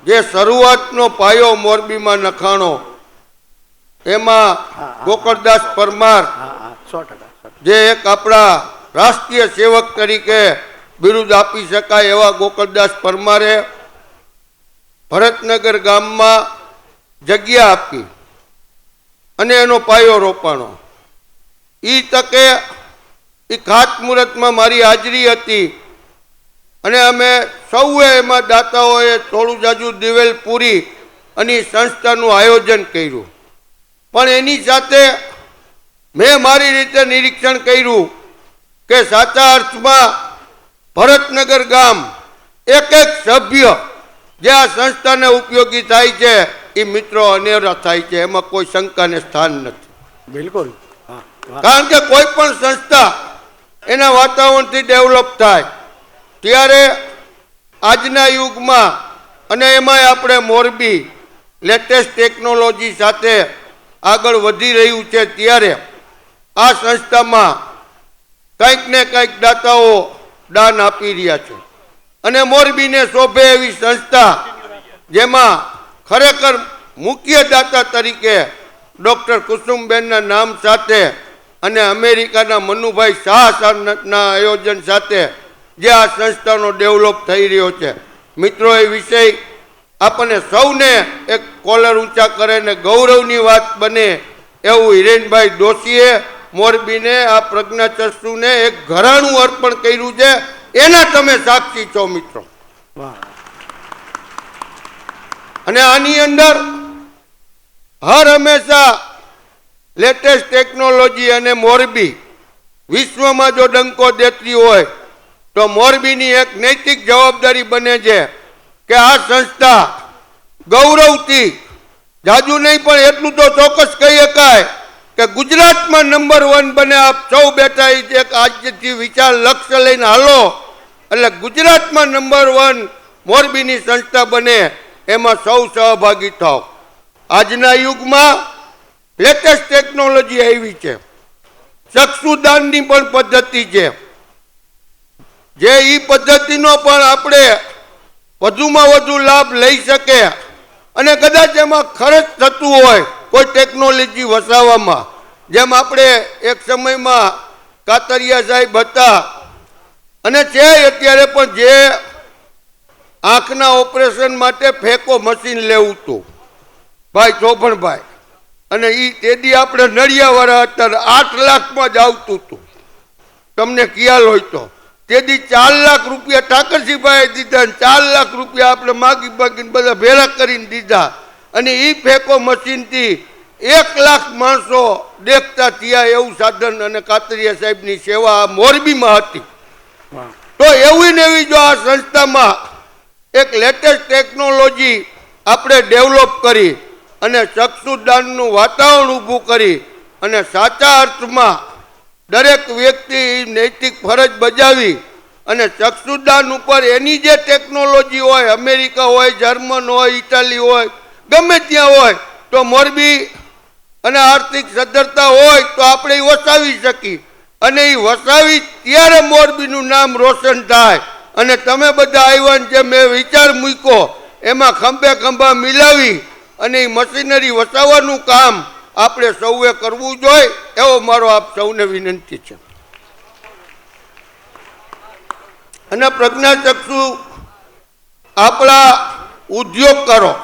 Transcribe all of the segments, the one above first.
જે શરૂઆતનો પાયો મોરબીમાં નખાણો એમાં ગોકળદાસ પરમાર જે એક આપણા રાષ્ટ્રીય સેવક તરીકે બિરુદ આપી શકાય એવા ગોકળદાસ પરમારે ભરતનગર ગામમાં જગ્યા આપી અને એનો પાયો રોપાણો. એ તકે એ ખાતમુહૂર્તમાં મારી હાજરી હતી અને અમે સૌએ એમાં દાતાઓએ થોડું જાજુ દિવેલ પૂરી અને સંસ્થાનું આયોજન કર્યું. પણ એની સાથે મેં મારી રીતે નિરીક્ષણ કર્યું કે સાચા અર્થમાં ભરતનગર ગામ એક એક સભ્ય જે આ સંસ્થાને ઉપયોગી થાય છે એ મિત્રો અનેરા થાય છે, એમાં કોઈ શંકાને સ્થાન નથી. બિલકુલ. કારણ કે કોઈ પણ સંસ્થા એના વાતાવરણથી ડેવલપ થાય ત્યારે આજના યુગમાં અને એમાંય આપણે મોરબી લેટેસ્ટ ટેકનોલોજી સાથે આગળ વધી રહ્યું છે ત્યારે આ સંસ્થામાં કંઈક ને કંઈક દાતાઓ દાન આપી રહ્યા છે અને મોરબીને શોભે એવી સંસ્થા જેમાં ખરેખર મુખ્ય દાતા તરીકે ડૉક્ટર કુસુમબેનના નામ સાથે અને અમેરિકાના મનુભાઈ શાહના આયોજન સાથે જે આ સંસ્થાનો ડેવલપ થઈ રહ્યો છે. મિત્રો, એ વિષય આપણને સૌને એક કોલર ઊંચા કરે ને ગૌરવની વાત બને એવું હિરેનભાઈ દોશીએ મોરબીને આ પ્રજ્ઞાચક્ષુને એક ઘરાણું અર્પણ કર્યું છે. એના તમે સાક્ષી છો મિત્રો. અને આની અંદર હર હંમેશા લેટેસ્ટ ટેકનોલોજી અને મોરબી વિશ્વમાં જો ડંકો દેતી હોય તો મોરબીની એક નૈતિક જવાબદારી બને છે કે આ સંસ્થા ગૌરવથી જાજુ નહીં પણ એટલું તો ચોક્કસ કહી શકાય કે ગુજરાતમાં નંબર 1 બને. આપ સૌ બેઠા એક આજથી વિચાર લક્ષ્ય લઈને હાલો એટલે ગુજરાતમાં નંબર 1 મોરબીની સંસ્થા બને એમાં સૌ સહભાગી થાવ. આજના યુગમાં લેટેસ્ટ ટેકનોલોજી આવી છે, ચક્ષુદાનની પણ પદ્ધતિ છે, જે એ પદ્ધતિનો પણ આપણે વધુમાં વધુ લાભ લઈ શકે અને કદાચ એમાં ખર્ચ થતું હોય કોઈ ટેકનોલોજી વસાવવામાં, જેમ આપણે એક સમયમાં કાતરિયા સાહેબ હતા અને છે અત્યારે પણ જે આંખના ઓપરેશન માટે ફેકો મશીન લેવું હતું ભાઈ ચોભણભાઈ, અને એ તેદી આપણે નડિયાવાળા હતા 8 લાખમાં જ આવતું હતું. તમને ખ્યાલ હોય તો તેદી 4 લાખ રૂપિયા ઠાકરસિંહભાઈ દીધા, 4 લાખ રૂપિયા આપણે માગી માગીને બધા ભેળા કરીને દીધા અને એ ફેકો મશીનથી 1 લાખ માણસો દેખતા થયા એવું સાધન અને કાતરિયા સાહેબની સેવા મોરબીમાં હતી. તો એવી ને એવી જો આ સંસ્થામાં એક લેટેસ્ટ ટેકનોલોજી આપણે ડેવલપ કરી અને ચક્ષુદાનનું વાતાવરણ ઊભું કરી અને સાચા અર્થમાં દરેક વ્યક્તિ નૈતિક ફરજ બજાવી અને ચક્ષુદાન ઉપર એની જે ટેકનોલોજી હોય, અમેરિકા હોય, જર્મન હોય, ઇટાલી હોય, ગમે ત્યાં હોય તો મોરબી અને આર્થિક સદ્ધરતા હોય તો આપણે એ વસાવી શકીએ અને એ વસાવી ત્યારે મોરબીનું નામ રોશન થાય. અને તમે બધા આવ્યા જે મેં વિચાર મૂક્યો એમાં ખંભે ખંભા મિલાવી અને એ મશીનરી વસાવવાનું કામ આપણે સૌએ કરવું જોઈએ એવો મારો આપ સૌને વિનંતી છે. અને પ્રજ્ઞાચક્ષુ આપણા ઉદ્યોગકારો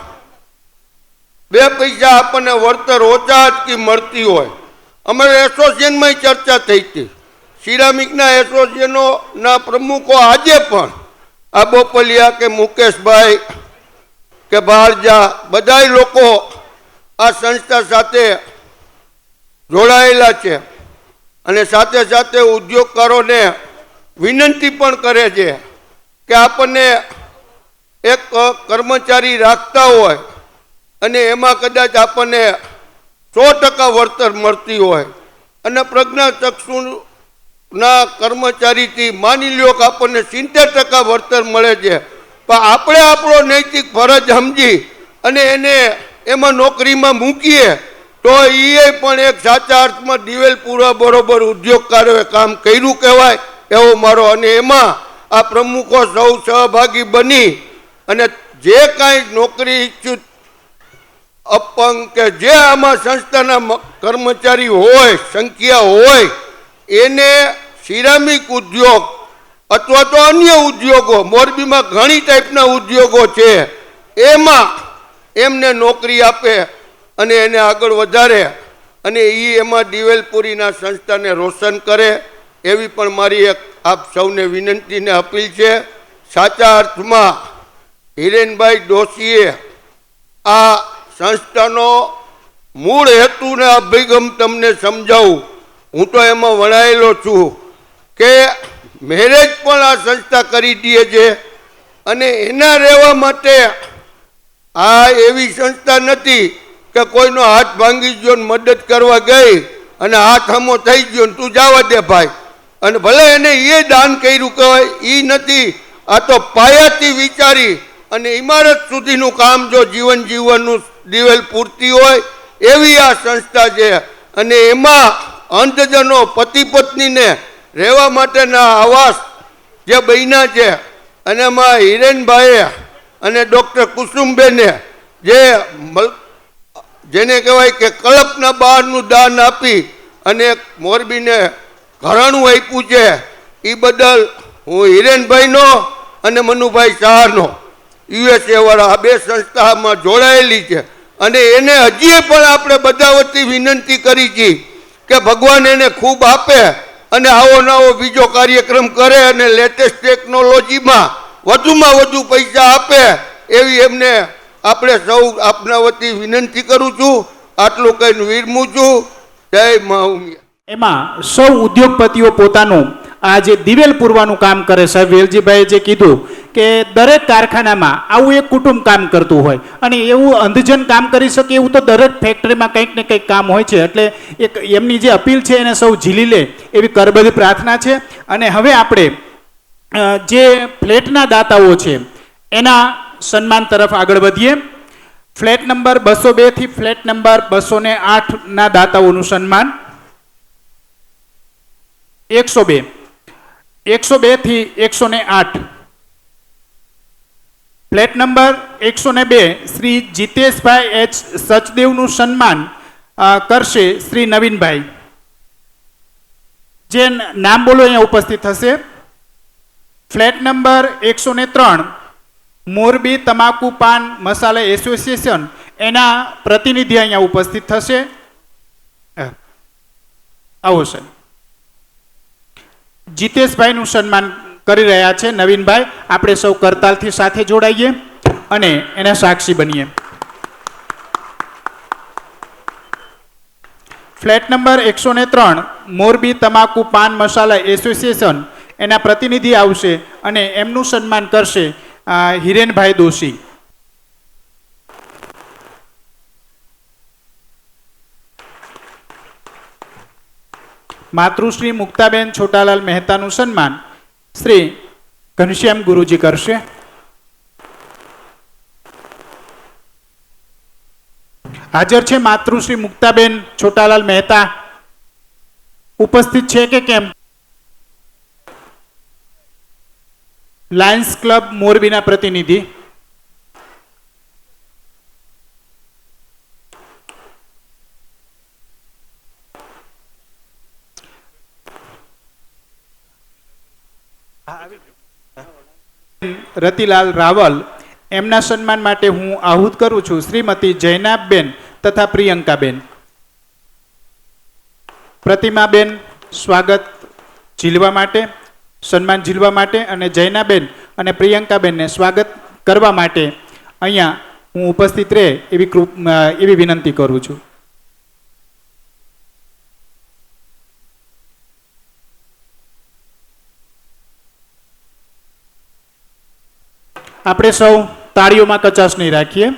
2 પૈસા આપણને વળતર ઓછા અટકી મળતી હોય. અમારે એસોસિએશનમાં ચર્ચા થઈ હતી, સિરામિકના એસોસિએશનોના પ્રમુખો આજે પણ આ બોપલિયા કે મુકેશભાઈ કે બહારજા બધા લોકો આ સંસ્થા સાથે જોડાયેલા છે અને સાથે સાથે ઉદ્યોગકારોને વિનંતી પણ કરે છે કે આપણને એક કર્મચારી રાખતા હોય અને એમાં કદાચ આપણને 100% વળતર મળતી હોય અને પ્રજ્ઞાચક્ષુના કર્મચારીથી માની લ્યો કે આપણને 70% વળતર મળે છે, પણ આપણે આપણો નૈતિક ફરજ સમજી અને એને એમાં નોકરીમાં મૂકીએ તો એ પણ એક સાચા અર્થમાં દિવેલ પૂરા બરોબર ઉદ્યોગકારોએ કામ કર્યું કહેવાય એવો મારો. અને એમાં આ પ્રમુખો સૌ સહભાગી બની અને જે કાંઈ નોકરી ઈચ્છુક અપંગ કે જે આમાં સંસ્થાના કર્મચારી હોય સંખ્યા હોય એને સિરામિક ઉદ્યોગ અથવા તો અન્ય ઉદ્યોગો, મોરબીમાં ઘણી ટાઈપના ઉદ્યોગો છે, એમાં એમને નોકરી આપે અને એને આગળ વધારે અને એ એમાં દિવેલપુરીના સંસ્થાને રોશન કરે એવી પણ મારી એક આપ સૌને વિનંતીને અપીલ છે. સાચા અર્થમાં હિરેનભાઈ દોશીએ આ સંસ્થાનો મૂળ હેતુ ને અભિગમ તમને સમજાવું. હું તો એમાં વણાયેલો છું કે મેરેજ પણ આ સંસ્થા કરી દે છે અને એના રહેવા માટે આ એવી સંસ્થા નથી કે કોઈનો હાથ ભાંગી ગયો ને મદદ કરવા ગઈ અને હાથ હમો થઈ ગયો ને તું જવા દે ભાઈ, અને ભલે એને એ દાન કર્યું કહેવાય એ નથી. આ તો પાયાથી વિચારી અને ઇમારત સુધીનું કામ જો જીવન જીવવાનું દિવેલ પૂરતી હોય એવી આ સંસ્થા છે. અને એમાં અંધજનો પતિ પત્નીને રહેવા માટેના આવાસ જે બન્યા છે અને એમાં હિરેનભાઈએ અને ડૉક્ટર કુસુમબેને જેને કહેવાય કે કલ્પના બહારનું દાન આપી અને મોરબીને ઘરાણું આપ્યું છે, એ બદલ હું હિરેનભાઈનો અને મનુભાઈ શાહનો USA વાળા આ બે સંસ્થામાં જોડાયેલી છે અને એને હજી પણ આપણે બધા વતી વિનંતી કરી છે કે ભગવાન એને ખૂબ આપે અને આવો નવો બીજો કાર્યક્રમ કરે અને લેટેસ્ટ ટેકનોલોજીમાં વધુમાં વધુ પૈસા આપે એવી એમને આપણે સૌ આપના વતી વિનંતી કરું છું. આટલું કહીને વિરમું છું. જય મા ઉમિયા. એમાં સૌ ઉદ્યોગપતિઓ પોતાનું આ જે દિવેલ પૂરવાનું કામ કરે. સાહેબ વેલજીભાઈએ જે કીધું કે દરેક કારખાનામાં આવું એક કુટુંબ કામ કરતું હોય અને એવું અંધજન કામ કરી શકે એવું તો દરેક ફેક્ટરીમાં કંઈક ને કંઈક કામ હોય છે. એટલે એક એમની જે અપીલ છે એને સૌ ઝીલી લે એવી કરબદ્ધ પ્રાર્થના છે. અને હવે આપણે જે ફ્લેટના દાતાઓ છે એના સન્માન તરફ આગળ વધીએ. ફ્લેટ નંબર 202 થી ફ્લેટ નંબર 208 ના દાતાઓનું સન્માન. 102 થી 108 flat number 102 Shri Jiteshbhai H સચદેવનું સન્માન કરશે શ્રી નવીનભાઈ. જે નામ બોલો અહીંયા ઉપસ્થિત થશે. ફ્લેટ નંબર 103 મોરબી તમાકુ પાન મસાલા એસોસિએશન એના પ્રતિનિધિ અહીંયા ઉપસ્થિત થશે. આવો સર. જીતેશભાઈનું સન્માન કરી રહ્યા છે નવીનભાઈ. આપણે સૌ કરતાલથી સાથે જોડાઈએ અને એના સાક્ષી બનીએ. ફ્લેટ નંબર 103 મોરબી તમાકુ પાન મસાલા એસોસિએશન એના પ્રતિનિધિ આવશે અને એમનું સન્માન કરશે હિરેનભાઈ દોશી. માતૃશ્રી મુક્તાબેન છોટાલાલ મહેતાનું સન્માન શ્રી ઘનશ્યામ ગુરુજી કરશે. હાજર છે માતૃશ્રી મુક્તાબેન છોટાલાલ મહેતા? ઉપસ્થિત છે કે કેમ? લાયન્સ ક્લબ મોરબીના પ્રતિનિધિ. રતિલાલ રાવલ એમના સન્માન માટે હું આહુત કરું છું શ્રીમતી જૈનાબેન તથા પ્રિયંકાબેન. પ્રતિમાબેન સ્વાગત ઝીલવા માટે, સન્માન ઝીલવા માટે અને જૈનાબેન અને પ્રિયંકાબેનને સ્વાગત કરવા માટે અહીંયા હું ઉપસ્થિત રહે એવી વિનંતી કરું છું. આપણે સૌ તાળીઓમાં કચાશ નહીં રાખીએ.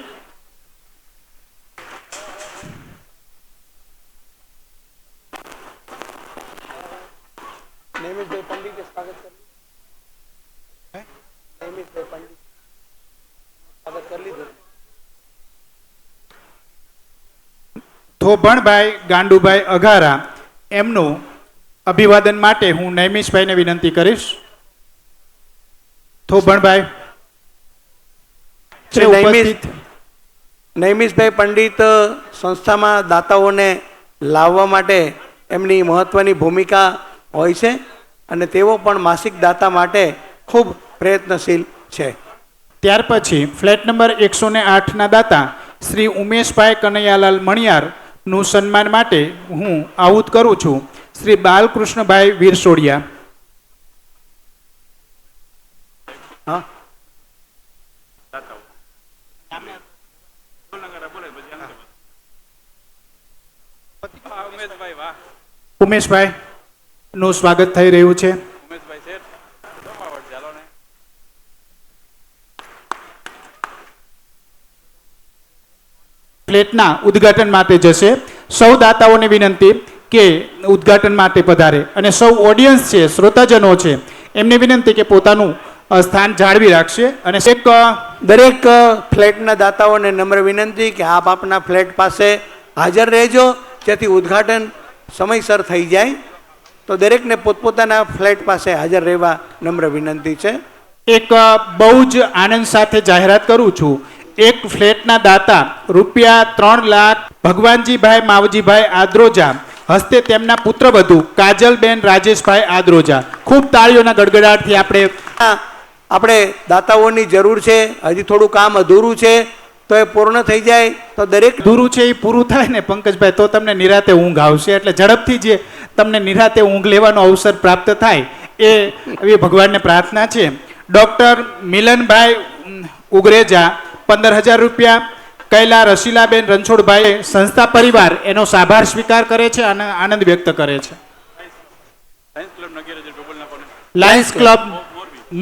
થોભણભાઈ ગાંડુભાઈ અઘારા એમનું અભિવાદન માટે હું નૈમિષભાઈને વિનંતી કરીશ. થોભણભાઈ. છે ઉપસ્થિત. નૈમિષભાઈ પંડિત સંસ્થામાં દાતાઓને લાવવા માટે એમની મહત્વની ભૂમિકા હોય છે અને તેઓ પણ માસિક દાતા માટે ખૂબ પ્રયત્નશીલ છે. ત્યાર પછી ફ્લેટ નંબર 108ના દાતા શ્રી ઉમેશભાઈ કનૈયાલાલ મણિયારનું સન્માન માટે હું આહુત કરું છું શ્રી બાલકૃષ્ણભાઈ વીરસોડિયા. હા, ઉમેશભાઈ નું સ્વાગત થઈ રહ્યું છે. ફ્લેટના ઉદ્ઘાટન માટે જશે. સૌ દાતાઓને વિનંતી કે ઉદ્ઘાટન માટે પધારે અને સૌ ઓડિયન્સ છે, શ્રોતાજનો છે, એમને વિનંતી કે પોતાનું સ્થાન જાળવી રાખશે અને એક દરેક ફ્લેટના દાતાઓને નમ્ર વિનંતી કે આપ આપના ફ્લેટ પાસે હાજર રહેજો, જેથી ઉદ્ઘાટન સમયસર થઈ જાય. તો દરેકને પોતપોતાના ફ્લેટ પાસે હાજર રહેવા નમ્ર વિનંતી છે. એક બહુ જ આનંદ સાથે જાહેરાત કરું છું. એક ફ્લેટના દાતા રૂપિયા 3 લાખ ભગવાનજીભાઈ માવજીભાઈ આદ્રોજા હસ્તે તેમના પુત્રવધુ કાજલબેન રાજેશભાઈ આદ્રોજા. ખૂબ તાળીઓના ગડગડાટથી આપણે દાતાઓની જરૂર છે. હજી થોડું કામ અધૂરું છે, તો એ પૂર્ણ થઈ જાય તો દરેક દૂરું છે એ પૂરું થાય ને પંકજભાઈ, તો તમને નિરાતે ઊંઘ આવશે. એટલે ઝડપથી જે તમને નિરાતે ઊંઘ લેવાનો અવસર પ્રાપ્ત થાય એ એવી ભગવાનને પ્રાર્થના છે. ડૉક્ટર મિલનભાઈ ઉગરેજા 15,000 રૂપિયા. કૈલા રસીલાબેન રણછોડભાઈ સંસ્થા પરિવાર એનો આભાર સ્વીકાર કરે છે અને આનંદ વ્યક્ત કરે છે. લાયન્સ ક્લબ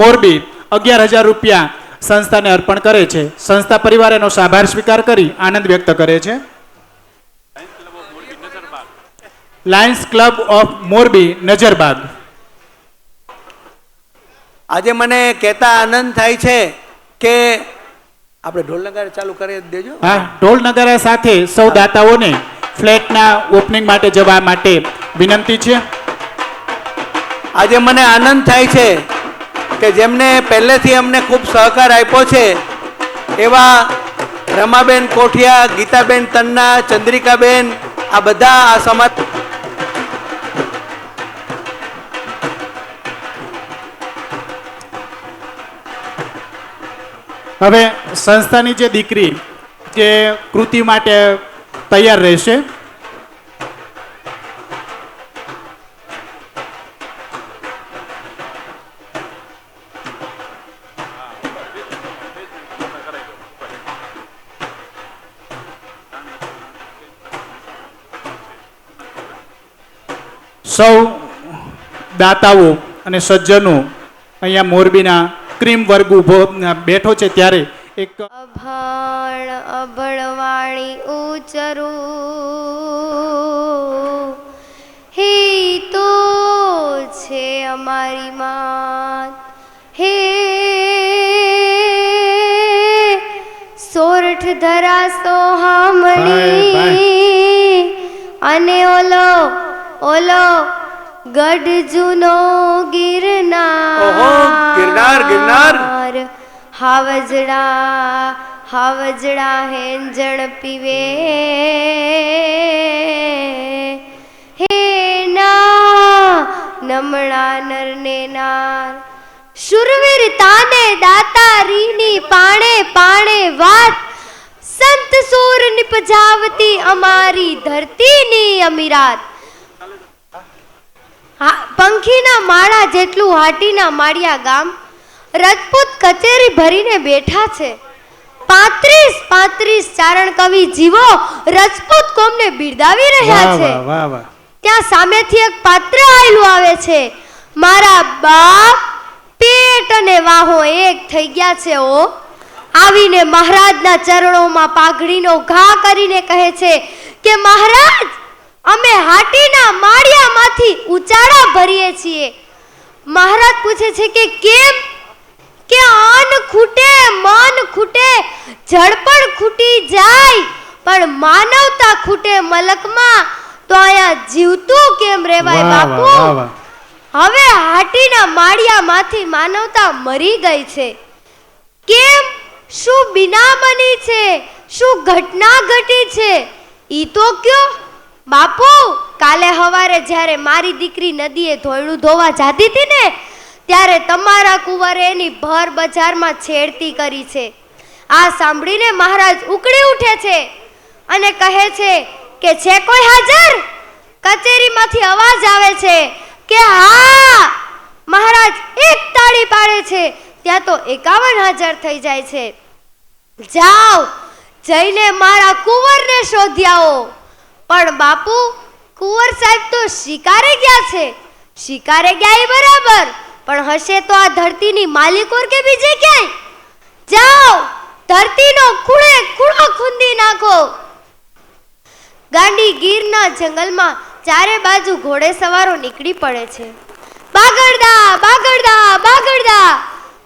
મોરબી 11,000 રૂપિયા સંસ્થાને અર્પણ કરે છે. સંસ્થા પરિવાર એનો આભાર સ્વીકાર કરી આનંદ વ્યક્ત કરે છે. Lions club of Morbi Nazarbag. આજે મને કહેતા આનંદ થાય છે કે આપણે ઢોલ નગારા ચાલુ કરી દેજો. હા, ઢોલ નગારા સાથે સૌ દાતાઓને ફ્લેટના ઓપનિંગ માટે જવા માટે વિનંતી છે. આજે મને આનંદ થાય છે કે જેમને પહેલેથી અમને ખૂબ સહકાર આપ્યો છે એવા રમાબેન કોઠિયા, ગીતાબેન તન્ના, ચંદ્રિકાબેન, આ બધા આ સમાજ હવે સંસ્થાની જે દીકરી જે કૃતિ માટે તૈયાર રહેશે. સૌ દાતાઓ અને સજ્જનો અહીંયા મોરબીના ક્રીમ વર્ગ ઉભો બેઠો છે ત્યારે એક અભાણ અભળવાણી ઉચરું હે તો છે અમારી માત. હે સોરઠ ધરાસો હામળી અને ઓલો ઓલો ગઢ જૂનો ગિરનાર હાવજડા હેંજણ પીવે હે ના નમણા નરને નાર. શુરવીર તાને દાતારીની પાણે પાણે વાત સંત સૂર નિપજાવતી અમારી ધરતીની અમીરાત. પંખીના માળા જેટલું હાટીના માળિયા ગામ રજપૂત કચેરી ભરીને બેઠા છે. 35 ચારણ કવિ જીવો રજપૂત કોમને બિરદાવી રહ્યા છે. ત્યાં સામેથી એક પાત્ર આયલું આવે છે. મારા બાપ પેટ અને વાહો એક થઈ ગયા છે. ઓ આવીને મહારાજના ચરણોમાં પાઘડીનો ઘા કરીને કહે છે કે મહારાજ, અમે હાટીના માળિયામાંથી ઉચાળા ભરીએ છીએ. મહારાજ પૂછે છે કે કેમ? કે અન્ન ખૂટે, મન ખૂટે, જળપણ ખૂટી જાય, પણ માનવતા ખૂટે મલકમાં, તો આયા જીવતું કેમ રેવાય બાપુ? હવે હાટીના માળિયામાંથી માનવતા મરી ગઈ છે. કેમ? શું બિનામની છે, શું ઘટના ઘટી છે, ઈ તો કયો. બાપુ, કાલે હવારે જ્યારે મારી દીકરી નદીએ ધોયડું ધોવા જાતી હતી ને, ત્યારે તમારા કુંવરે એની ભર બજારમાં છેડતી કરી છે. આ સાંભળીને મહારાજ ઉકળી ઉઠે છે અને કહે છે કે છે કોઈ હાજર? કચેરીમાંથી અવાજ આવે છે કે હા. મહારાજ એક તાળી પાડે છે, ત્યાં તો 51 હાજર થઈ જાય છે. જાઓ, જઈને મારા કુંવરને શોધી આવો. પણ બાપુ, કુંવર સાહેબ તો શિકારે ગયા છે. શિકારે ગયા એ બરાબર, પણ હશે તો આ ધરતીની માલિકોર કે બીજે ક્યાંય? જાઓ, ધરતીનો ખૂણે ખૂણો ખૂંદી નાખો. ગાંડી ગીરના જંગલમાં ચારે બાજુ ઘોડે સવારો નીકળી પડે છે. બાગડદા, બાગડદા, બાગડદા.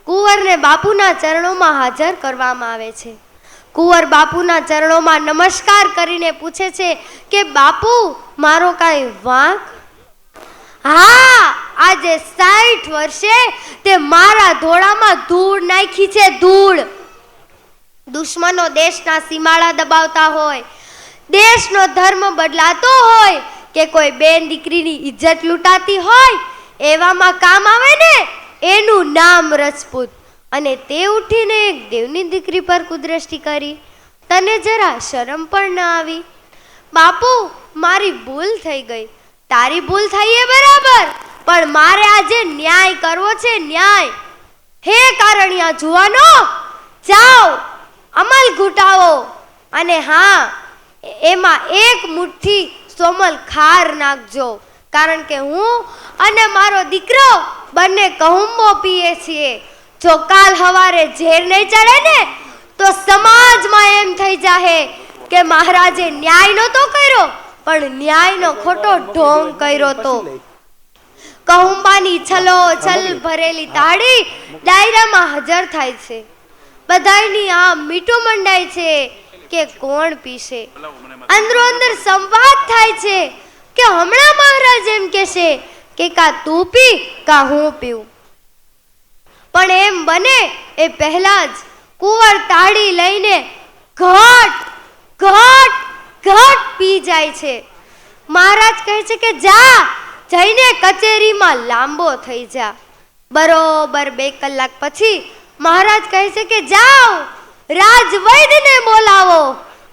કુંવરને બાપુના ચરણોમાં હાજર કરવામાં આવે છે. કુંવર બાપુના ચરણોમાં નમસ્કાર કરીને પૂછે છે કે બાપુ, મારો કાંઈ વાંક? હા, આજે 60 વર્ષે તે મારા ધોળામાં ધૂળ નાખી છે, ધૂળ. દુશ્મનો દેશના સીમાડા દબાવતા હોય, દેશનો ધર્મ બદલાતો હોય, કે કોઈ બેન દીકરીની ઇજ્જત લૂંટાતી હોય, એવામાં કામ આવે ને એનું નામ રજપૂત. અને તે ઉઠીને એક દેવની દીકરી પર કુદ્રષ્ટિ કરી. તને જરા શરમ પણ ન આવી? બાપુ, મારી ભૂલ થઈ ગઈ. તારી ભૂલ થઈ એ બરાબર, પણ મારે આજે ન્યાય કરવો છે, ન્યાય. હે કારણિયા જુવાનો, જાઓ, અમલ ઘૂંટાવો, અને હા, એમાં એક મુઠ્ઠી સોમલ ખાર નાખજો, કારણ કે હું અને મારો દીકરો બંને કહુંબો પીએ છીએ. જો કાલ હવારે ઝેર નહીં ચડે ને, તો સમાજમાં એમ થઈ જાહે કે મહારાજે ન્યાય નહોતો કર્યો, પણ ન્યાયનો ખોટો ઢોંગ કર્યો તો. કહુંબાની છલો છલ ભરેલી તાળી ડાયરામાં હાજર થાય છે. બધાયની આમ મીઠું મંડાય છે કે કોણ પીશે. અંદરો અંદર સંવાદ થાય છે કે હમણાં મહારાજ એમ કહેશે કે કા તું પી કા હું પીઉં. પણ એમ બને એ પહેલા જ કુંવર તાળી લઈને ઘટ ઘટ ઘટ પી જાય છે. મહારાજ કહે છે કે જા, જઈને કચેરીમાં લાંબો થઈ જા. બરોબર 2 કલાક પછી મહારાજ કહે છે કે જાઓ, રાજવૈદ્યને બોલાવો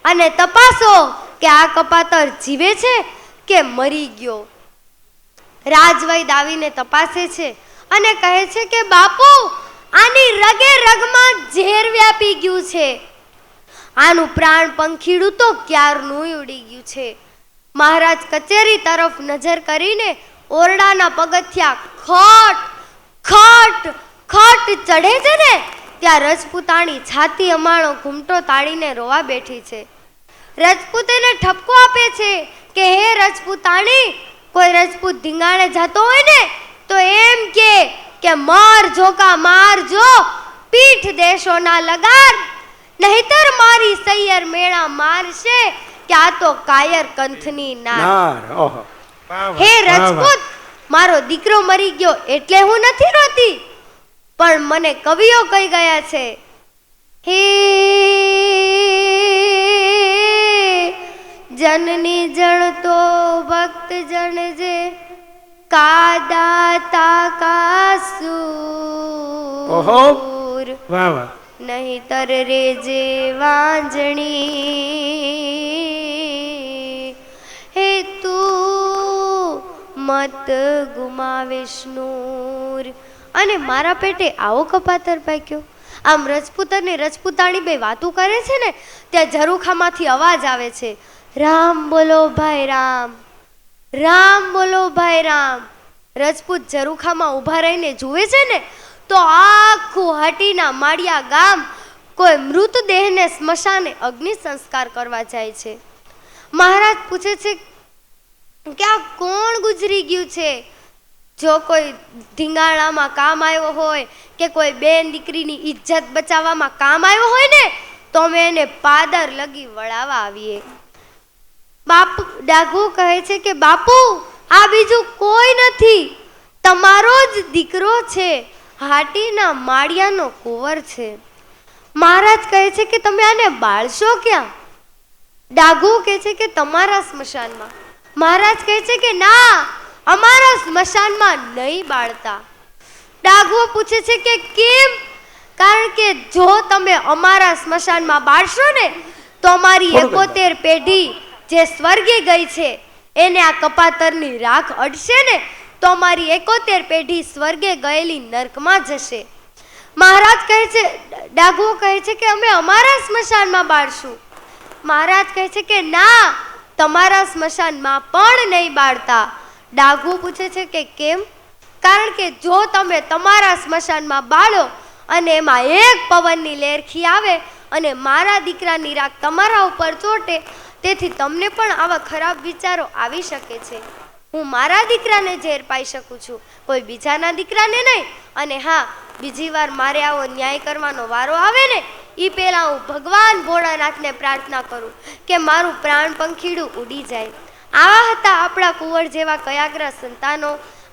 અને તપાસો કે આ કપાતર જીવે છે કે મરી ગયો. રાજવૈદ્ય આવીને તપાસે છે અને કહે છે કે બાપુ, આની રગે રગમાં ઝેર વ્યાપી ગયું છે. આનું પ્રાણ પંખીડું તો ક્યારનું ઉડી ગયું છે. મહારાજ કચેરી તરફ નજર કરીને ઓરડાના પગથિયા ખટ ખટ ખટ ચઢે છે ને, ત્યાં રજપૂતાણી છાતી અમાળો ઘૂમટો તાળીને રોવા બેઠી છે. રજપૂત એને ઠપકો આપે છે કે હે રજપૂતાણી, કોઈ રજપૂત ધીંગાણે જતો હોય ને તો એમ કે મારજો કા મારજો, પીઠ દેશો ના લગાડ, નહીતર મારી સૈયર મેળા મારશે કે આ તો કાયર કંથની નાર. હે રજપૂત, મારો દીકરો મરી ગયો એટલે હું નથી રોતી, પણ મને કવિઓ કહી ગયા છે, હે જનની જણતો ભક્ત જણજે, કાદાતા કાસુર, વાહ વાહ, નહીતર રેજે વાંજણી, હે તું મત ગુમાવીશ નૂર. અને મારા પેટે આવો કપાતર પાક્યો. આમ રજપૂત અને રજપૂતાણી બે વાતો કરે છે ને, ત્યાં ઝરૂખામાંથી અવાજ આવે છે, રામ બોલો ભાઈ રામ, રામ બોલો ભાઈ રામ. રજપૂત ઝરૂખામાં ઊભા રહીને જુએ છે ને, તો આખું હાટીના માળિયા ગામ કોઈ મૃતદેહને સ્મશાને અગ્નિ સંસ્કાર કરવા જાય છે. મહારાજ પૂછે છે કે આ કોણ ગુજરી ગયું છે? જો કોઈ ધીંગાણામાં કામ આવ્યો હોય કે કોઈ બેન દીકરીની ઇજ્જત બચાવવામાં કામ આવ્યો હોય ને, તો અમે એને પાદર લગી વળાવવા આવીએ. બાપુ ડાઘુ કહે છે કે બાપુ, આ બીજું કોઈ નથી, તમારો જ દીકરો છે, હાટીના માળિયાનો કુંવર છે. મહારાજ કહે છે કે તમે આને બાળશો ક્યાં? ડાઘુ કહે છે કે તમારા સ્મશાનમાં. મહારાજ કહે છે કે ના, અમારા સ્મશાનમાં નહીં બાળતા. ડાઘુ પૂછે છે કે કેમ? કારણ કે જો તમે અમારા સ્મશાનમાં બાળશો ને તો અમારી 71 પેઢી જે સ્વર્ગે ગઈ છે એને આ કપાતરની રાખ અડશે ને તો અમારી 71 પેઢી સ્વર્ગે ગયેલી નર્કમાં જશે. મહારાજ કહે છે, ડાઘુ કહે છે કે અમે અમારા સ્મશાનમાં બાળશું. મહારાજ કહે છે કે ના, તમારા સ્મશાનમાં પણ નહીં બાળતા. ડાઘુ પૂછે છે કે કેમ? કારણ કે જો તમે તમારા સ્મશાનમાં બાળો અને એમાં એક પવનની લેરખી આવે અને મારા દીકરાની રાખ તમારા ઉપર ચોટે, તેથી તમને પણ આવા ખરાબ વિચારો આવી શકે છે. હું મારા દીકરાને ઝેર પાઈ શકું છું, કોઈ બીજાના દીકરાને નહીં. અને હા, બીજી વાર મારે આવો ન્યાય કરવાનો વારો આવે ને એ પહેલાં હું ભગવાન ભોળાનાથને પ્રાર્થના કરું કે મારું પ્રાણ પંખીડું ઉડી જાય. આવા હતા આપણા કુંવર જેવા કયાગ્રહ સંતાનો,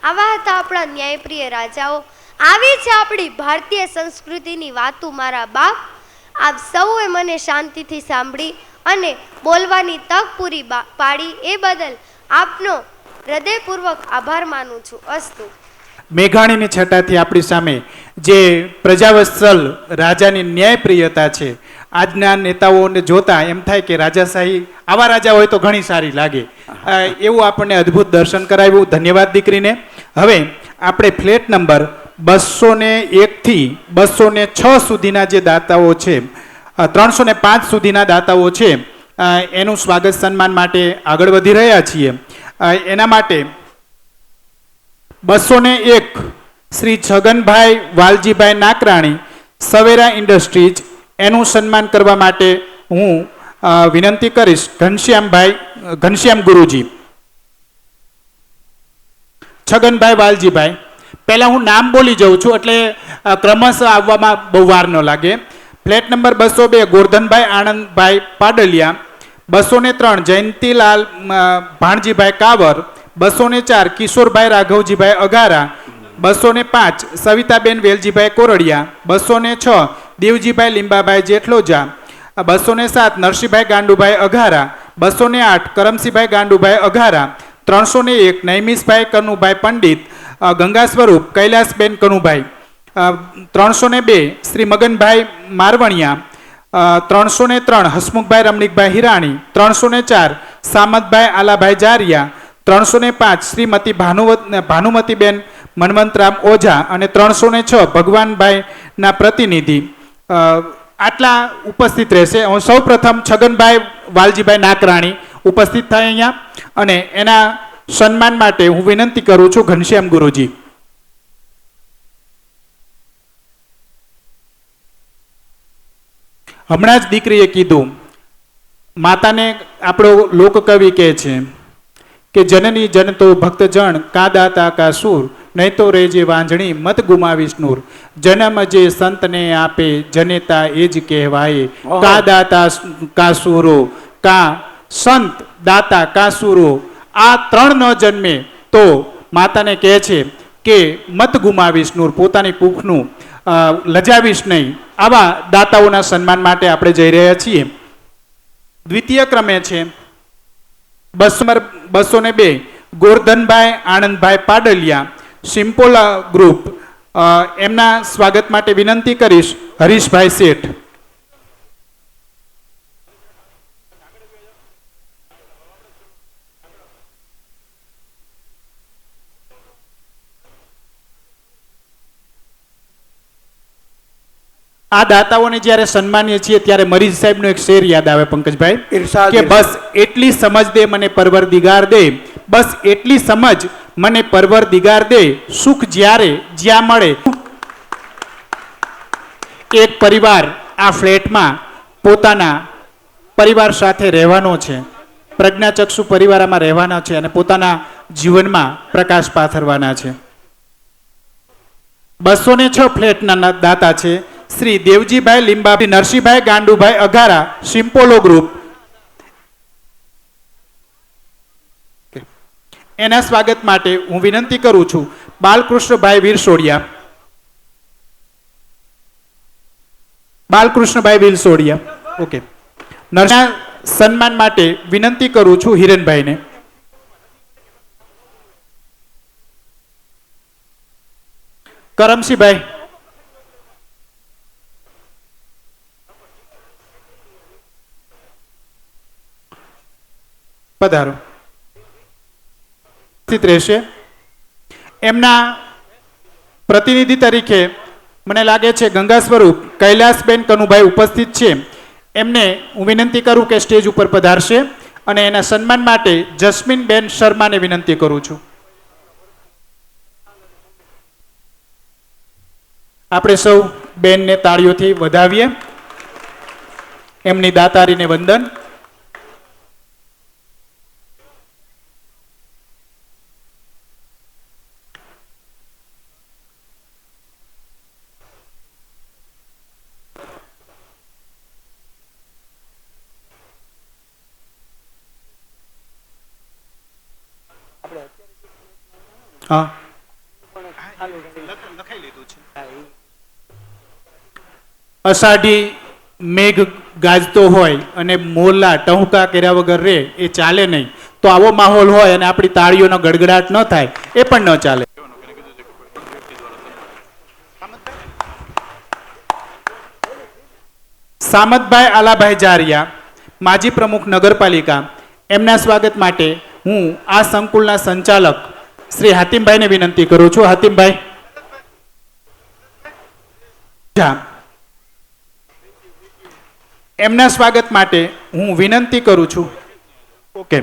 આવા હતા આપણા ન્યાયપ્રિય રાજાઓ. આવી છે આપણી ભારતીય સંસ્કૃતિની વાતો મારા બાપ. આપ સૌએ મને શાંતિથી સાંભળી અને બોલવાની તક પૂરી પાડી એ બદલ આપનો હૃદયપૂર્વક આભાર માનું છું. અસ્તુ. મેઘાણીની છટાથી આપણી સામે જે પ્રજાવત્સલ રાજાની ન્યાયપ્રિયતા છે, આજના નેતાઓને જોતા એમ થાય કે રાજાશાહી, આવા રાજા હોય તો ઘણી સારી લાગે. એવું આપણને અદ્ભુત દર્શન કરાવ્યું. ધન્યવાદ દીકરીને. હવે આપણે ફ્લેટ નંબર 201 થી 206 સુધીના જે દાતાઓ છે, 305 સુધીના દાતાઓ છે, એનું સ્વાગત સન્માન માટે આગળ વધી રહ્યા છીએ. એના માટે 201 શ્રી છગનભાઈ વાલજીભાઈ નાકરાણી, સવેરા ઇન્ડસ્ટ્રીઝ, એનું સન્માન કરવા માટે હું વિનંતી કરીશ ઘનશ્યામ ગુરુજી. છગનભાઈ વાલજીભાઈ, પહેલા હું નામ બોલી જાઉં છું એટલે ક્રમશઃ આવવામાં બહુ વાર ન લાગે. Flat number 202 Gordhanbhai Anandbhai Padaliya, 203 Jayantilal Bhanjibhai cover, 204 Kishorbhai Raghavjibhai Agara, 205 Savitaben Veljibhai Kordia, 206 Devjibhai લીંબાભાઈ જેઠલોજા, 207 Narsinhbhai ગાંડુભાઈ Aghara, 208 Karamsinhbhai ગાંડુભાઈ Aghara, 301 નૈમિષભાઈ Kanubhai Pandit, Ganga સ્વરૂપ કૈલાસબેન કનુભાઈ, 302 શ્રી મગનભાઈ મારવણિયા, 303 હસમુખભાઈ રમણીકભાઈ હિરાણી, 304 સામતભાઈ આલાભાઈ જારિયા, 305 શ્રીમતી ભાનુમતીબેન મનવંતરામ ઓઝા અને 306 ભગવાનભાઈ ના પ્રતિનિધિ. આટલા ઉપસ્થિત રહેશે. હું સૌ પ્રથમ છગનભાઈ વાલજીભાઈ નાકરાણી ઉપસ્થિત થાય અહીંયા અને એના સન્માન માટે હું વિનંતી કરું છું ઘનશ્યામ ગુરુજી. હમણાં જ દીકરીએ કીધું, માતાને આપણો લોકકવિ કહે છે કે જનની જનતો ભક્તજણ કા દાતા કા સૂર, નહીં તો રેજે વાંજણી મત ગુમાવીશ નૂર. જન્મ જે સંતને આપે જનેતા એ જ કહેવાય, કા દાતા કા સૂરો, કા સંત દાતા કા સૂરો. આ ત્રણ ન જન્મે તો માતાને કહે છે કે મત ગુમાવીશ નૂર, પોતાની કુખનું લજાવીશ નહીં. આવા દાતાઓના સન્માન માટે આપણે જઈ રહ્યા છીએ. દ્વિતીય ક્રમે છે 202 ગોરધનભાઈ આનંદભાઈ પાડલિયા, સિમ્પોલા ગ્રુપ. એમના સ્વાગત માટે વિનંતી કરીશ હરીશભાઈ શેઠ. આ દાતાઓને જ્યારે સન્માનીય છીએ ત્યારે મરીઝ સાહેબનો એક શેર યાદ આવે પંકજભાઈ, કે બસ એટલી સમજ દે મને પરવરદિગાર દે, બસ એટલી સમજ મને પરવરદિગાર દે, સુખ જ્યારે જ્યાં મળે. એક પરિવાર આ ફ્લેટમાં પોતાના પરિવાર સાથે રહેવાનો છે, પ્રજ્ઞાચક્ષુ પરિવારમાં રહેવાના છે અને પોતાના જીવનમાં પ્રકાશ પાથરવાના છે. 206 ફ્લેટના દાતા છે શ્રી દેવજીભાઈ લીંબા, નરસિંહભાઈ ગાંડુભાઈ અઘારા, સિમ્પોલો ગ્રુપ. એના સ્વાગત માટે હું વિનંતી કરું છું બાલકૃષ્ણભાઈ વીરસોડિયા. બાલકૃષ્ણભાઈ વિલસોડિયા. ઓકે. નર્સના સન્માન માટે વિનંતી કરું છું હિરેનભાઈને. કરમસિંહભાઈ. પધારો. સ્થિત રહેશે. એમના પ્રતિનિધિ તરીકે મને લાગે છે ગંગા સ્વરૂપ કૈલાસબેન કનુભાઈ ઉપસ્થિત છે. એમને હું વિનંતી કરું કે સ્ટેજ ઉપર પધારશે અને એના સન્માન માટે જસ્મીનબેન શર્માને વિનંતી કરું છું. આપણે સૌ બેનને તાળીઓથી વધાવીએ. એમની દાતારીને વંદન. હા, અષાઢી મેઘ ગાજતો હોય અને મોરલા ટહુકા કર્યા વગર રે એ ચાલે નહીં. તો આવો માહોલ હોય અને આપણી તાળીઓનો ગડગડાટ ન થાય એ પણ ન ચાલે. સામતભાઈ આલાભાઈ જારિયા, માજી પ્રમુખ નગરપાલિકા, એમના સ્વાગત માટે હું આ સંકુલના સંચાલક શ્રી હાતિમભાઈને વિનંતી કરું છું. હાતિમભાઈ. એમના સ્વાગત માટે હું વિનંતી કરું છું. ઓકે.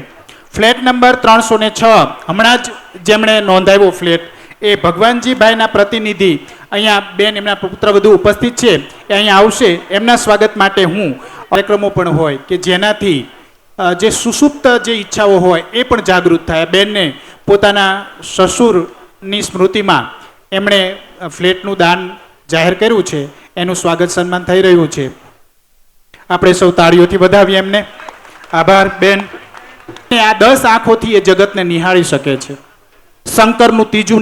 ફ્લેટ નંબર 306 હમણાં જ જેમણે નોંધાવ્યો ફ્લેટ એ ભગવાનજીભાઈના પ્રતિનિધિ અહીંયા બેન એમના પુત્રવધુ ઉપસ્થિત છે એ અહીંયા આવશે. એમના સ્વાગત માટે હું કાર્યક્રમો પણ હોય કે જેનાથી જે સુસુપ્ત જે ઈચ્છાઓ હોય એ પણ જાગૃત થાય. બેનને પોતાના સસુરની સ્મૃતિમાં એમણે ફ્લેટનું દાન જાહેર કર્યું છે. એનું સ્વાગત સન્માન થઈ રહ્યું છે. આપણે સૌ તાળીઓથી વધાવીએ એમને. આભાર બેન. આ 10 આંખોથી એ જગતને નિહાળી શકે છે. શંકરનું ત્રીજું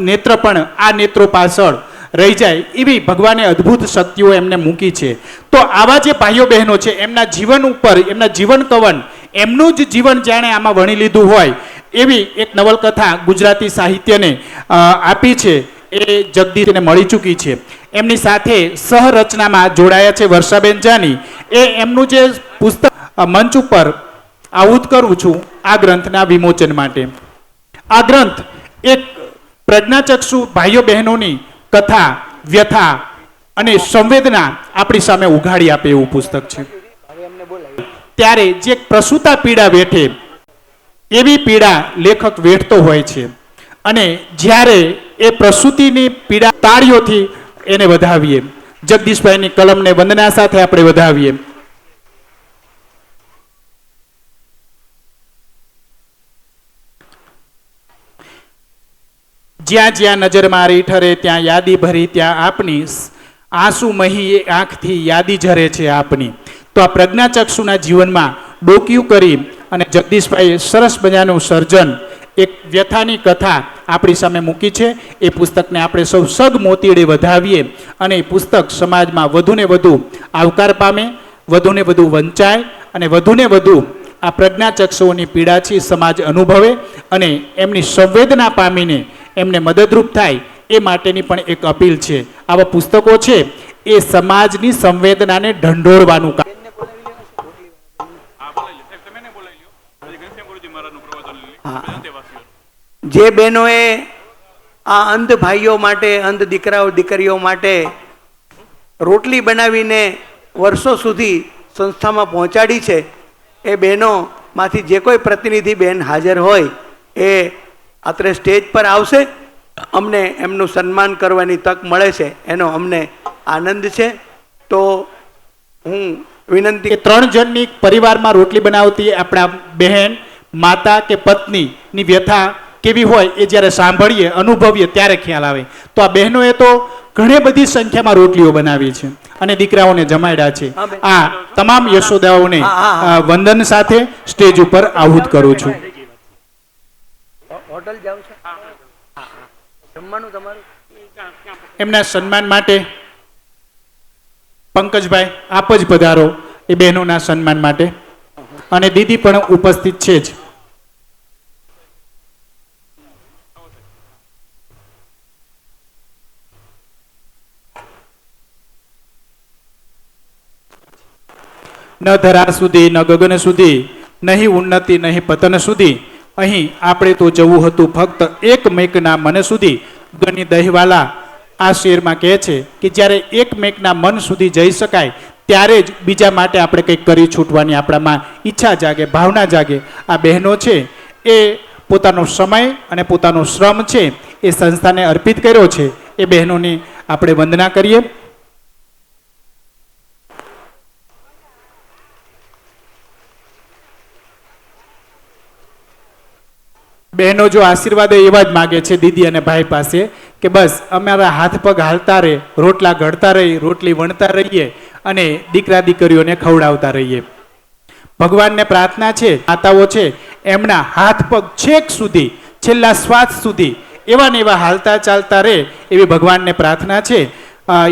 નેત્ર પણ આ નેત્રો પાછળ રહી જાય એવી ભગવાને અદ્ભુત શક્તિઓ એમને મૂકી છે. તો આવા જે ભાઈઓ બહેનો છે એમના જીવન ઉપર એમના જીવન કવન એમનું જ જીવન જાણે આમાં વણી લીધું હોય એવી એક નવલકથા ગુજરાતી સાહિત્યને આપી છે. એ જગદીશને મળી ચૂકી છે. એમની સાથે સહરચનામાં જોડાયા છે વર્ષાબેન જાની. એ એમનું જે પુસ્તક મંચ ઉપર આહુત કરું છું આ ગ્રંથના વિમોચન માટે. આ ગ્રંથ એક પ્રજ્ઞાચક્ષુ ભાઈઓ બહેનોની કથા, વ્યથા અને સંવેદના આપણી સામે ઉઘાડી આપે એવું પુસ્તક છે. ત્યારે જે પ્રસૂતા પીડા વેઠે એવી પીડા લેખક વેઠતો હોય છે અને જ્યારે એ પ્રસૂતિની પીડા તાળીઓથી એને વધાવીએ. જગદીશભાઈની કલમને વંદના સાથે આપણે વધાવીએ. જ્યાં જ્યાં નજર મારી ઠરે ત્યાં યાદી ભરી ત્યાં આપની આંસુ મહી આંખથી યાદી ઝરે છે આપની. તો આ પ્રજ્ઞાચક્ષુના જીવનમાં ડોકિયું કરી અને જગદીશભાઈએ સરસ મજાનું સર્જન એક વ્યથાની કથા આપણી સામે મૂકી છે. એ પુસ્તકને આપણે સૌ સગ મોતીડે વધાવીએ અને એ પુસ્તક સમાજમાં વધુને વધુ આવકાર પામે, વધુને વધુ વંચાય અને વધુને વધુ આ પ્રજ્ઞાચક્ષુઓની પીડાથી સમાજ અનુભવે અને એમની સંવેદના પામીને એમને મદદરૂપ થાય એ માટેની પણ એક અપીલ છે. આવા પુસ્તકો છે એ સમાજની સંવેદનાને ઢંઢોળવાનું કામ. જે બહેનોએ આ અંધ ભાઈઓ માટે, અંધ દીકરાઓ દીકરીઓ માટે રોટલી બનાવીને વર્ષો સુધી સંસ્થામાં પહોંચાડી છે એ બહેનોમાંથી જે કોઈ પ્રતિનિધિ બહેન હાજર હોય એ અત્રે સ્ટેજ પર આવશે. અમને એમનું સન્માન કરવાની તક મળે છે એનો અમને આનંદ છે. તો હું વિનંતી 3 જણની પરિવારમાં રોટલી બનાવતી આપણા બહેન, માતા કે પત્નીની વ્યથા કેવી હોય એ જ્યારે સાંભળીએ, અનુભવીએ ત્યારે ખ્યાલ આવે. તો આ બહેનોએ તો ઘણી બધી સંખ્યામાં રોટલીઓ બનાવી છે અને દીકરાઓને જમાડ્યા છે. આ તમામ યશોદાઓને વંદન સાથે સ્ટેજ ઉપર આહુત કરું છું. હોટલ જાવ છે જમવાનું તમારું. એમના સન્માન માટે પંકજભાઈ આપ જ પધારો એ બહેનોના સન્માન માટે, અને દીદી પણ ઉપસ્થિત છે જ. ન ધરા સુધી ન ગગન સુધી, નહીં ઉન્નતિ નહીં પતન સુધી, અહીં આપણે તો જવું હતું ફક્ત એક મેકના મન સુધી. ગની દહીવાલા આ શેરમાં કહે છે કે જ્યારે એક મેકના મન સુધી જઈ શકાય ત્યારે જ બીજા માટે આપણે કંઈક કરી છૂટવાની આપણામાં ઈચ્છા જાગે, ભાવના જાગે. આ બહેનો છે એ પોતાનો સમય અને પોતાનો શ્રમ છે એ સંસ્થાને અર્પિત કર્યો છે. એ બહેનોની આપણે વંદના કરીએ. બહેનો જો આશીર્વાદ એવા જ માગે છે દીદી અને ભાઈ પાસે કે બસ અમારા હાથ પગ હાલતા રહે, રોટલા ઘડતા રહી, રોટલી વણતા રહીએ અને દીકરા દીકરીઓને ખવડાવતા રહીએ. ભગવાનને પ્રાર્થના છે, માતાઓ છે એમના હાથ પગ છેક સુધી, છેલ્લા શ્વાસ સુધી એવા ને એવા હાલતા ચાલતા રહે એવી ભગવાનને પ્રાર્થના છે.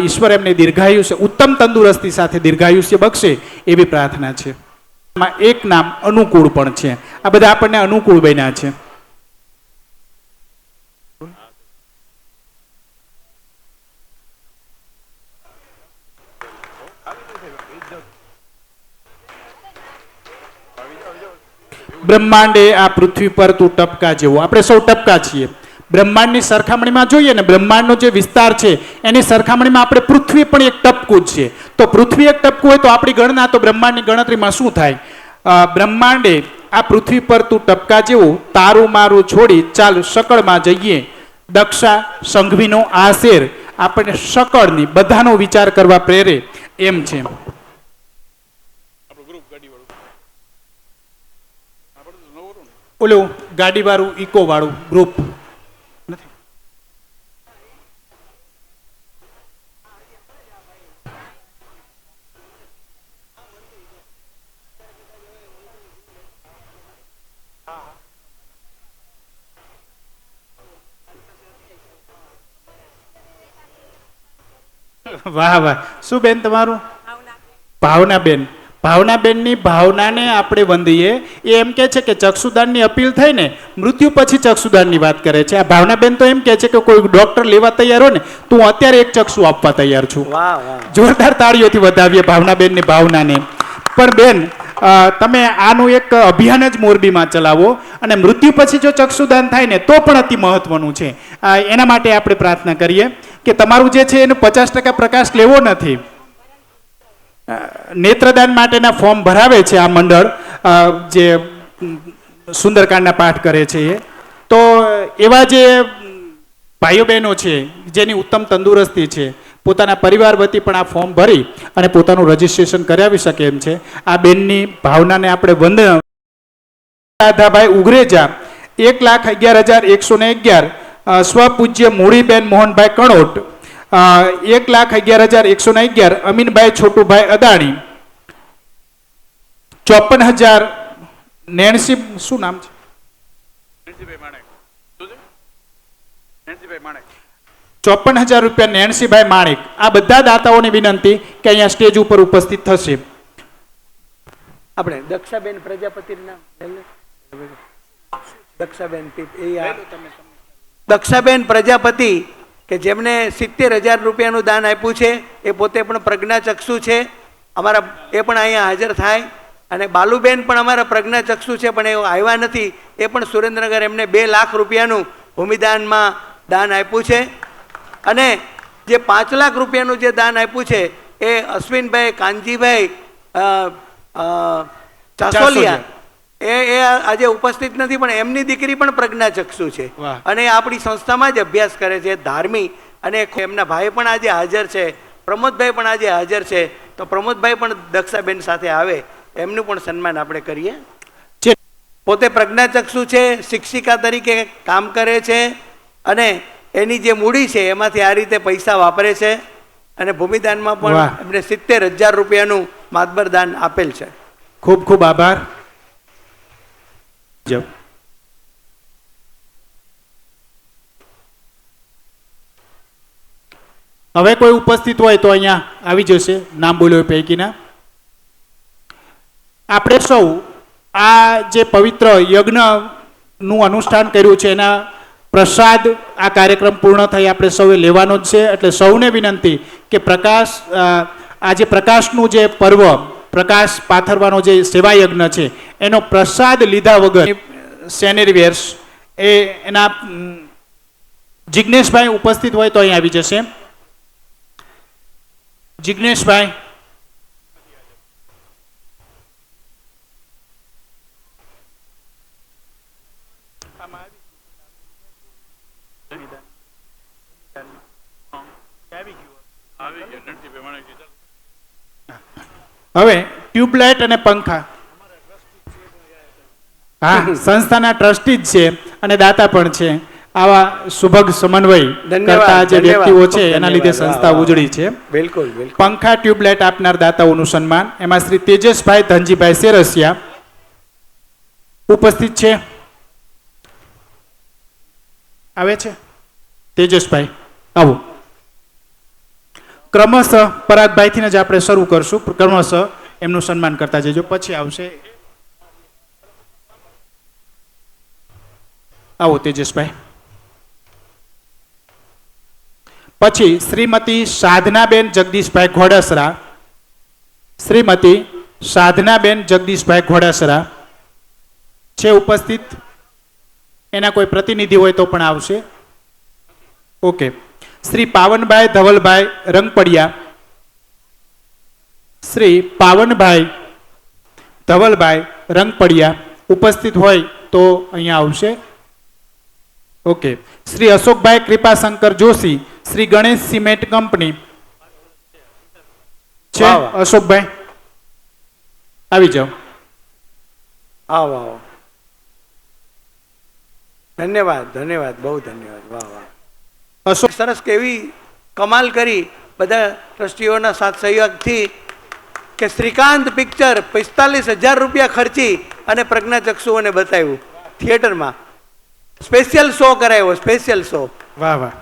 ઈશ્વર એમને દીર્ઘાયુષ્ય, ઉત્તમ તંદુરસ્તી સાથે દીર્ઘાયુષ્ય બક્ષે એવી પ્રાર્થના છે. આમાં એક નામ અનુકૂળ પણ છે. આ બધા આપણને અનુકૂળ બન્યા છે. બ્રહ્માંડે આ પૃથ્વી પર તું ટપકા જેવો. આપણે સૌ ટપકા છીએ. બ્રહ્માંડની સરખામણીમાં જોઈએ ને, બ્રહ્માંડનો જે વિસ્તાર છે એની સરખામણીમાં આપણે પૃથ્વી પણ એક ટપકું જ છે. તો પૃથ્વી એક ટપકું હોય તો આપણી ગણના તો બ્રહ્માંડની ગણતરીમાં શું થાય? બ્રહ્માંડે આ પૃથ્વી પર તું ટપકા જેવું, તારું મારું છોડી ચાલ સકળમાં જઈએ. દક્ષા સંઘવીનો આ શેર આપણને સકળની બધાનો વિચાર કરવા પ્રેરે એમ છે. ઓલું ગાડી વાળું ઇકો વાળું ગ્રુપ નથી. વાહ વાહ, શું બેન તમારું? ભાવનાબેન. ભાવનાબેનની ભાવનાને આપણે વંદીએ. એ એમ કે છે કે ચક્ષુદાનની અપીલ થઈ ને મૃત્યુ પછી ચક્ષુદાનની વાત કરે છે. આ ભાવનાબેન તો એમ કે છે કે કોઈ ડોક્ટર લેવા તૈયાર હોય ને તો હું અત્યારે એક ચક્ષુ આપવા તૈયાર છું. વાહ વાહ, જોરદાર તાળીઓથી વધાવીએ ભાવનાબેનની ભાવનાને. પણ બેન, તમે આનું એક અભિયાન જ મોરબીમાં ચલાવો અને મૃત્યુ પછી જો ચક્ષુદાન થાય ને તો પણ અતિ મહત્વનું છે. એના માટે આપણે પ્રાર્થના કરીએ કે તમારું જે છે એનો 50% પ્રકાશ લેવો નથી. નેત્રદાન માટેના ફોર્મ ભરાવે છે આ મંડળ જે સુંદરકાંડના પાઠ કરે છે એ. તો એવા જે ભાઈઓ બહેનો છે જેની ઉત્તમ તંદુરસ્તી છે, પોતાના પરિવાર વતી પણ આ ફોર્મ ભરી અને પોતાનું રજીસ્ટ્રેશન કરાવી શકે એમ છે. આ બેનની ભાવનાને આપણે વંદન. રાધાભાઈ ઉગરેજા 1,11,111. સ્વપૂજ્ય મૂળીબેન મોહનભાઈ કણોટ 1,11,111. અમીનભાઈ છોટુભાઈ અદાણી 54,000. નેન્સી, શું નામ છે? 54,000 રૂપિયા નેન્સીભાઈ માણેક. આ બધા દાતાઓની વિનંતી કે અહીંયા સ્ટેજ ઉપર ઉપસ્થિત થશે. આપણે દક્ષાબેન પ્રજાપતિના દક્ષાબેન પ્રજાપતિ કે જેમને 70,000 રૂપિયાનું દાન આપ્યું છે. એ પોતે પણ પ્રજ્ઞાચક્ષુ છે. અમારા એ પણ અહીંયા હાજર થાય. અને બાલુબેન પણ અમારા પ્રજ્ઞાચક્ષુ છે પણ એ આવ્યા નથી. એ પણ સુરેન્દ્રનગર એમને 2 લાખ રૂપિયાનું ભૂમિદાનમાં દાન આપ્યું છે. અને જે 5 લાખ રૂપિયાનું જે દાન આપ્યું છે એ અશ્વિનભાઈ કાનજીભાઈ ચાસોલિયા એ આજે ઉપસ્થિત નથી પણ એમની દીકરી પણ પ્રજ્ઞાચક્ષુ છે અને આપણી સંસ્થામાં જ અભ્યાસ કરે છે, ધાર્મી. અને એમના ભાઈ પણ આજે હાજર છે, પ્રમોદભાઈ પણ આજે હાજર છે. તો પ્રમોદભાઈ પણ દક્ષાબેન સાથે આવે, એમનું પણ સન્માન આપણે કરીએ. પોતે પ્રજ્ઞાચક્ષુ છે, શિક્ષિકા તરીકે કામ કરે છે અને એની જે મૂડી છે એમાંથી આ રીતે પૈસા વાપરે છે. અને ભૂમિદાનમાં પણ એમને 70,000 રૂપિયાનું માતબર દાન આપેલ છે. ખૂબ ખૂબ આભાર. હવે કોઈ ઉપસ્થિત હોય તો અહીંયા આવી જશે, નામ બોલ્યો એ પૈકીના. આપણે સૌ આ જે પવિત્ર યજ્ઞનું અનુષ્ઠાન કર્યું છે એના પ્રસાદ આ કાર્યક્રમ પૂર્ણ થઈ આપણે સૌએ લેવાનો જ છે. એટલે સૌને વિનંતી કે પ્રકાશ આ જે પ્રકાશનું જે પર્વ, પ્રકાશ પાથરવાનો જે સેવા યજ્ઞ છે એનો પ્રસાદ લીધા વગર સેનેરી વેર્સ એ એના જિજ્ઞેશભાઈ ઉપસ્થિત હોય તો અહીં આવી જશે. જિજ્ઞેશભાઈ, હવે ટ્યુબલાઇટ અને પંખા હા સંસ્થાના ટ્રસ્ટી જ છે અને દાતા પણ છે. આવા સુભગ સમન્વય કરતા જે વ્યક્તિઓ છે એના લીધે સંસ્થા ઉજળી છે. બિલકુલ બિલકુલ. પંખા ટ્યુબલાઇટ આપનાર દાતાઓનું સન્માન, એમાં શ્રી તેજસભાઈ ધનજીભાઈ સેરસિયા ઉપસ્થિત છે. આવે છે તેજસભાઈ? આવો. ક્રમશઃ પરાગભાઈથી જ આપણે શરૂ કરશું. ક્રમશઃ એમનું સન્માન કરતા જજો, પછી આવશે. આવો તેજસભાઈ. પછી શ્રીમતી સાધનાબેન જગદીશભાઈ ઘોડાસરા. શ્રીમતી સાધનાબેન જગદીશભાઈ ઘોડાસરા છે ઉપસ્થિત? એના કોઈ પ્રતિનિધિ હોય તો પણ આવશે. ઓકે. શ્રી પાવનભાઈ ધવલભાઈ રંગપડિયા. શ્રી પાવનભાઈ ધવલભાઈ રંગપડિયા ઉપસ્થિત હોય તો અહીંયા આવશે. ઓકે. શ્રી અશોકભાઈ કૃપાશંકર જોશી, શ્રી ગણેશ સિમેન્ટ કંપની છે. અશોકભાઈ આવી જાઓ. આવો આવો. ધન્યવાદ ધન્યવાદ, બહુ ધન્યવાદ. વાહ વાહ. અશોક સરસ કેવી કમાલ કરી બધા ટ્રસ્ટીઓના સાથ સહયોગથી કે શ્રીકાંત પિક્ચર 45,000 રૂપિયા ખર્ચી અને પ્રજ્ઞાચક્ષુઓને બતાવ્યું થિયેટરમાં. સ્પેશિયલ શો કરાયો, સ્પેશિયલ શો. વાહ વાહ.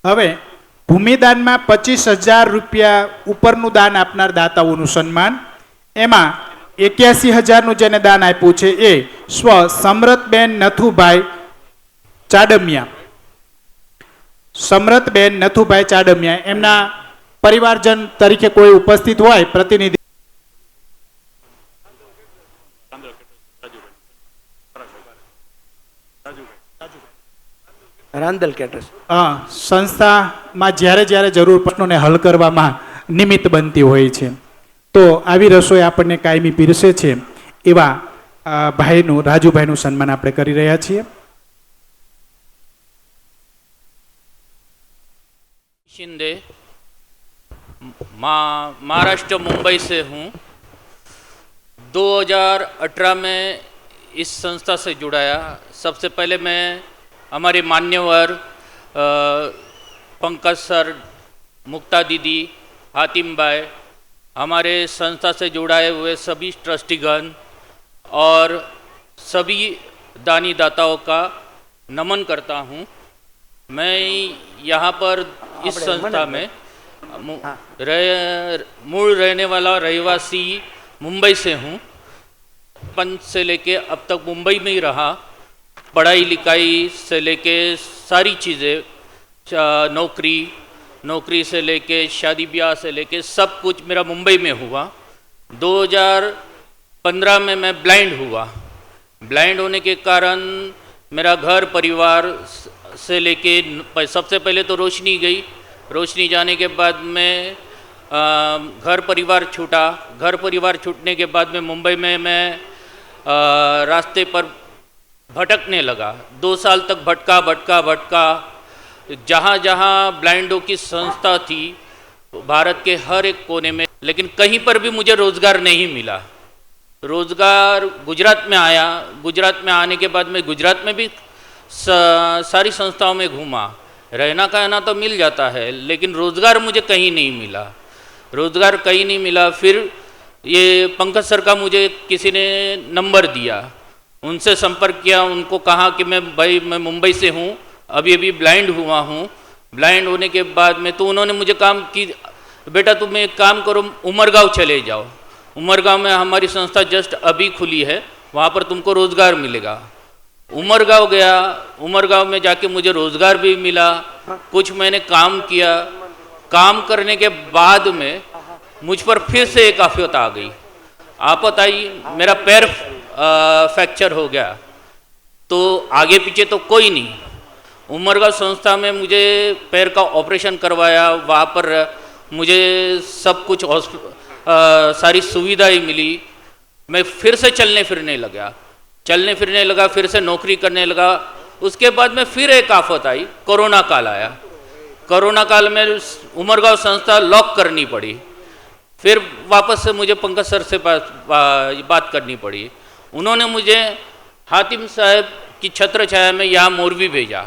હવે ભૂમિદાનમાં 25,000 રૂપિયા ઉપરનું દાન આપનાર દાતાઓનું સન્માન. એમાં 81,000નું જેને દાન આપ્યું છે એ સ્વ સમરતબેન નથુભાઈ ચાડમિયા. સમરતબેન નથુભાઈ ચાડમિયા, એમના પરિવારજન તરીકે કોઈ ઉપસ્થિત હોય પ્રતિનિધિ? રાંદલ કેટર્સ. હા, સંસ્થામાં જ્યારે જ્યારે જરૂર પ્રશ્નોને હલ કરવામાં નિમિત્ત બનતી હોય છે તો આવી રસોઈ આપણને કાયમી પીરસે છે એવા ભાઈનું, રાજુભાઈનું સન્માન આપણે કરી રહ્યા છીએ. शिंदे, महाराष्ट्र मुंबई से हूँ. 2018 में इस संस्था से जुड़ाया. सबसे पहले मैं हमारे मान्यवर पंकज सर, मुक्ता दीदी, हातिम भाई, हमारे संस्था से जुड़ाए हुए सभी ट्रस्टीगण और सभी दानी दाताओं का नमन करता हूँ. मैं यहाँ पर इस संस्था में मूल रहने वाला रहवासी मुंबई से हूँ. पंच से लेके अब तक मुंबई में ही रहा. पढ़ाई लिखाई से लेके सारी चीज़ें, नौकरी से लेके शादी ब्याह से लेके सब कुछ मेरा मुंबई में हुआ. 2015 में मैं ब्लाइंड हुआ. ब्लाइंड होने के कारण मेरा घर परिवार से लेके सबसे पहले तो रोशनी गई. रोशनी जाने के बाद में घर परिवार छूटा. घर परिवार छूटने के बाद में मुंबई में मैं रास्ते पर भटकने लगा. 2 साल तक भटका. जहाँ जहाँ ब्लाइंडों की संस्था थी भारत के हर एक कोने में, लेकिन कहीं पर भी मुझे रोज़गार नहीं मिला. रोज़गार गुजरात में आया. गुजरात में आने के बाद में गुजरात में भी सारी संस्थाओं में घूमा. रहना कहना तो मिल जाता है, लेकिन रोज़गार मुझे कहीं नहीं मिला. फिर ये पंकज सर का मुझे किसी ने नंबर दिया. उनसे संपर्क किया. उनको कहा कि मैं मुंबई से हूँ अभी अभी ब्लाइंड हुआ हूँ। ब्लाइंड होने के बाद में तो उन्होंने मुझे काम की, बेटा तुम एक काम करो, उमरगांव चले जाओ। उमरगांव में हमारी संस्था जस्ट अभी खुली है, वहाँ पर तुमको रोज़गार मिलेगा। उमरगांव गया, उमरगांव में जाके मुझे रोज़गार भी मिला। कुछ मैंने काम किया। काम करने के बाद में मुझ पर फिर से एक आफत आ गई। आफत आई, मेरा पैर फ्रैक्चर हो गया। तो आगे पीछे तो कोई नहीं। उमरगांव संस्था में मुझे पैर का ऑपरेशन करवाया। वहाँ पर मुझे सब कुछ सारी सुविधाएं मिली। मैं फिर से चलने फिरने लगा, फिर से नौकरी करने लगा। उसके बाद में फिर एक आफत आई, कोरोना काल आया। कोरोना काल में उमरगांव संस्था लॉक करनी पड़ी। फिर वापस से मुझे पंकज सर से बात करनी पड़ी। उन्होंने मुझे हातिम साहब की छत्र छाया में यहाँ मोरवी भेजा।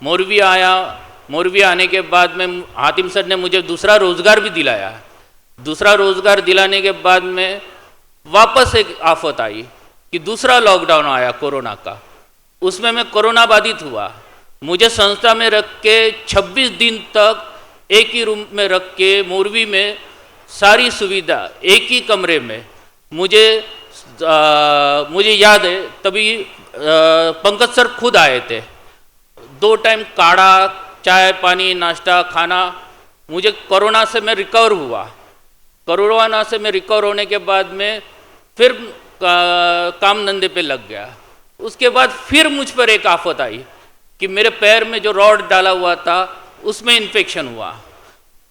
मोरवी आया। मोरवी आने के बाद में हातिम सर ने मुझे दूसरा रोज़गार भी दिलाया। दूसरा रोज़गार दिलाने के बाद में वापस एक आफत आई कि दूसरा लॉकडाउन आया कोरोना का। उसमें मैं कोरोना बाधित हुआ। मुझे संस्था में रख के 26 दिन तक एक ही रूम में रख के मोरवी में सारी सुविधा एक ही कमरे में, मुझे याद है तभी पंकज सर खुद आए थे। 2 टाइम काढ़ा, चाय पानी, नाश्ता, खाना। मुझे कोरोना से मैं रिकवर हुआ। कोरोना से मैं रिकवर होने के बाद में फिर काम धंधे पे लग गया। उसके बाद फिर मुझ पर एक आफत आई कि मेरे पैर में जो रॉड डाला हुआ था उसमें इन्फेक्शन हुआ।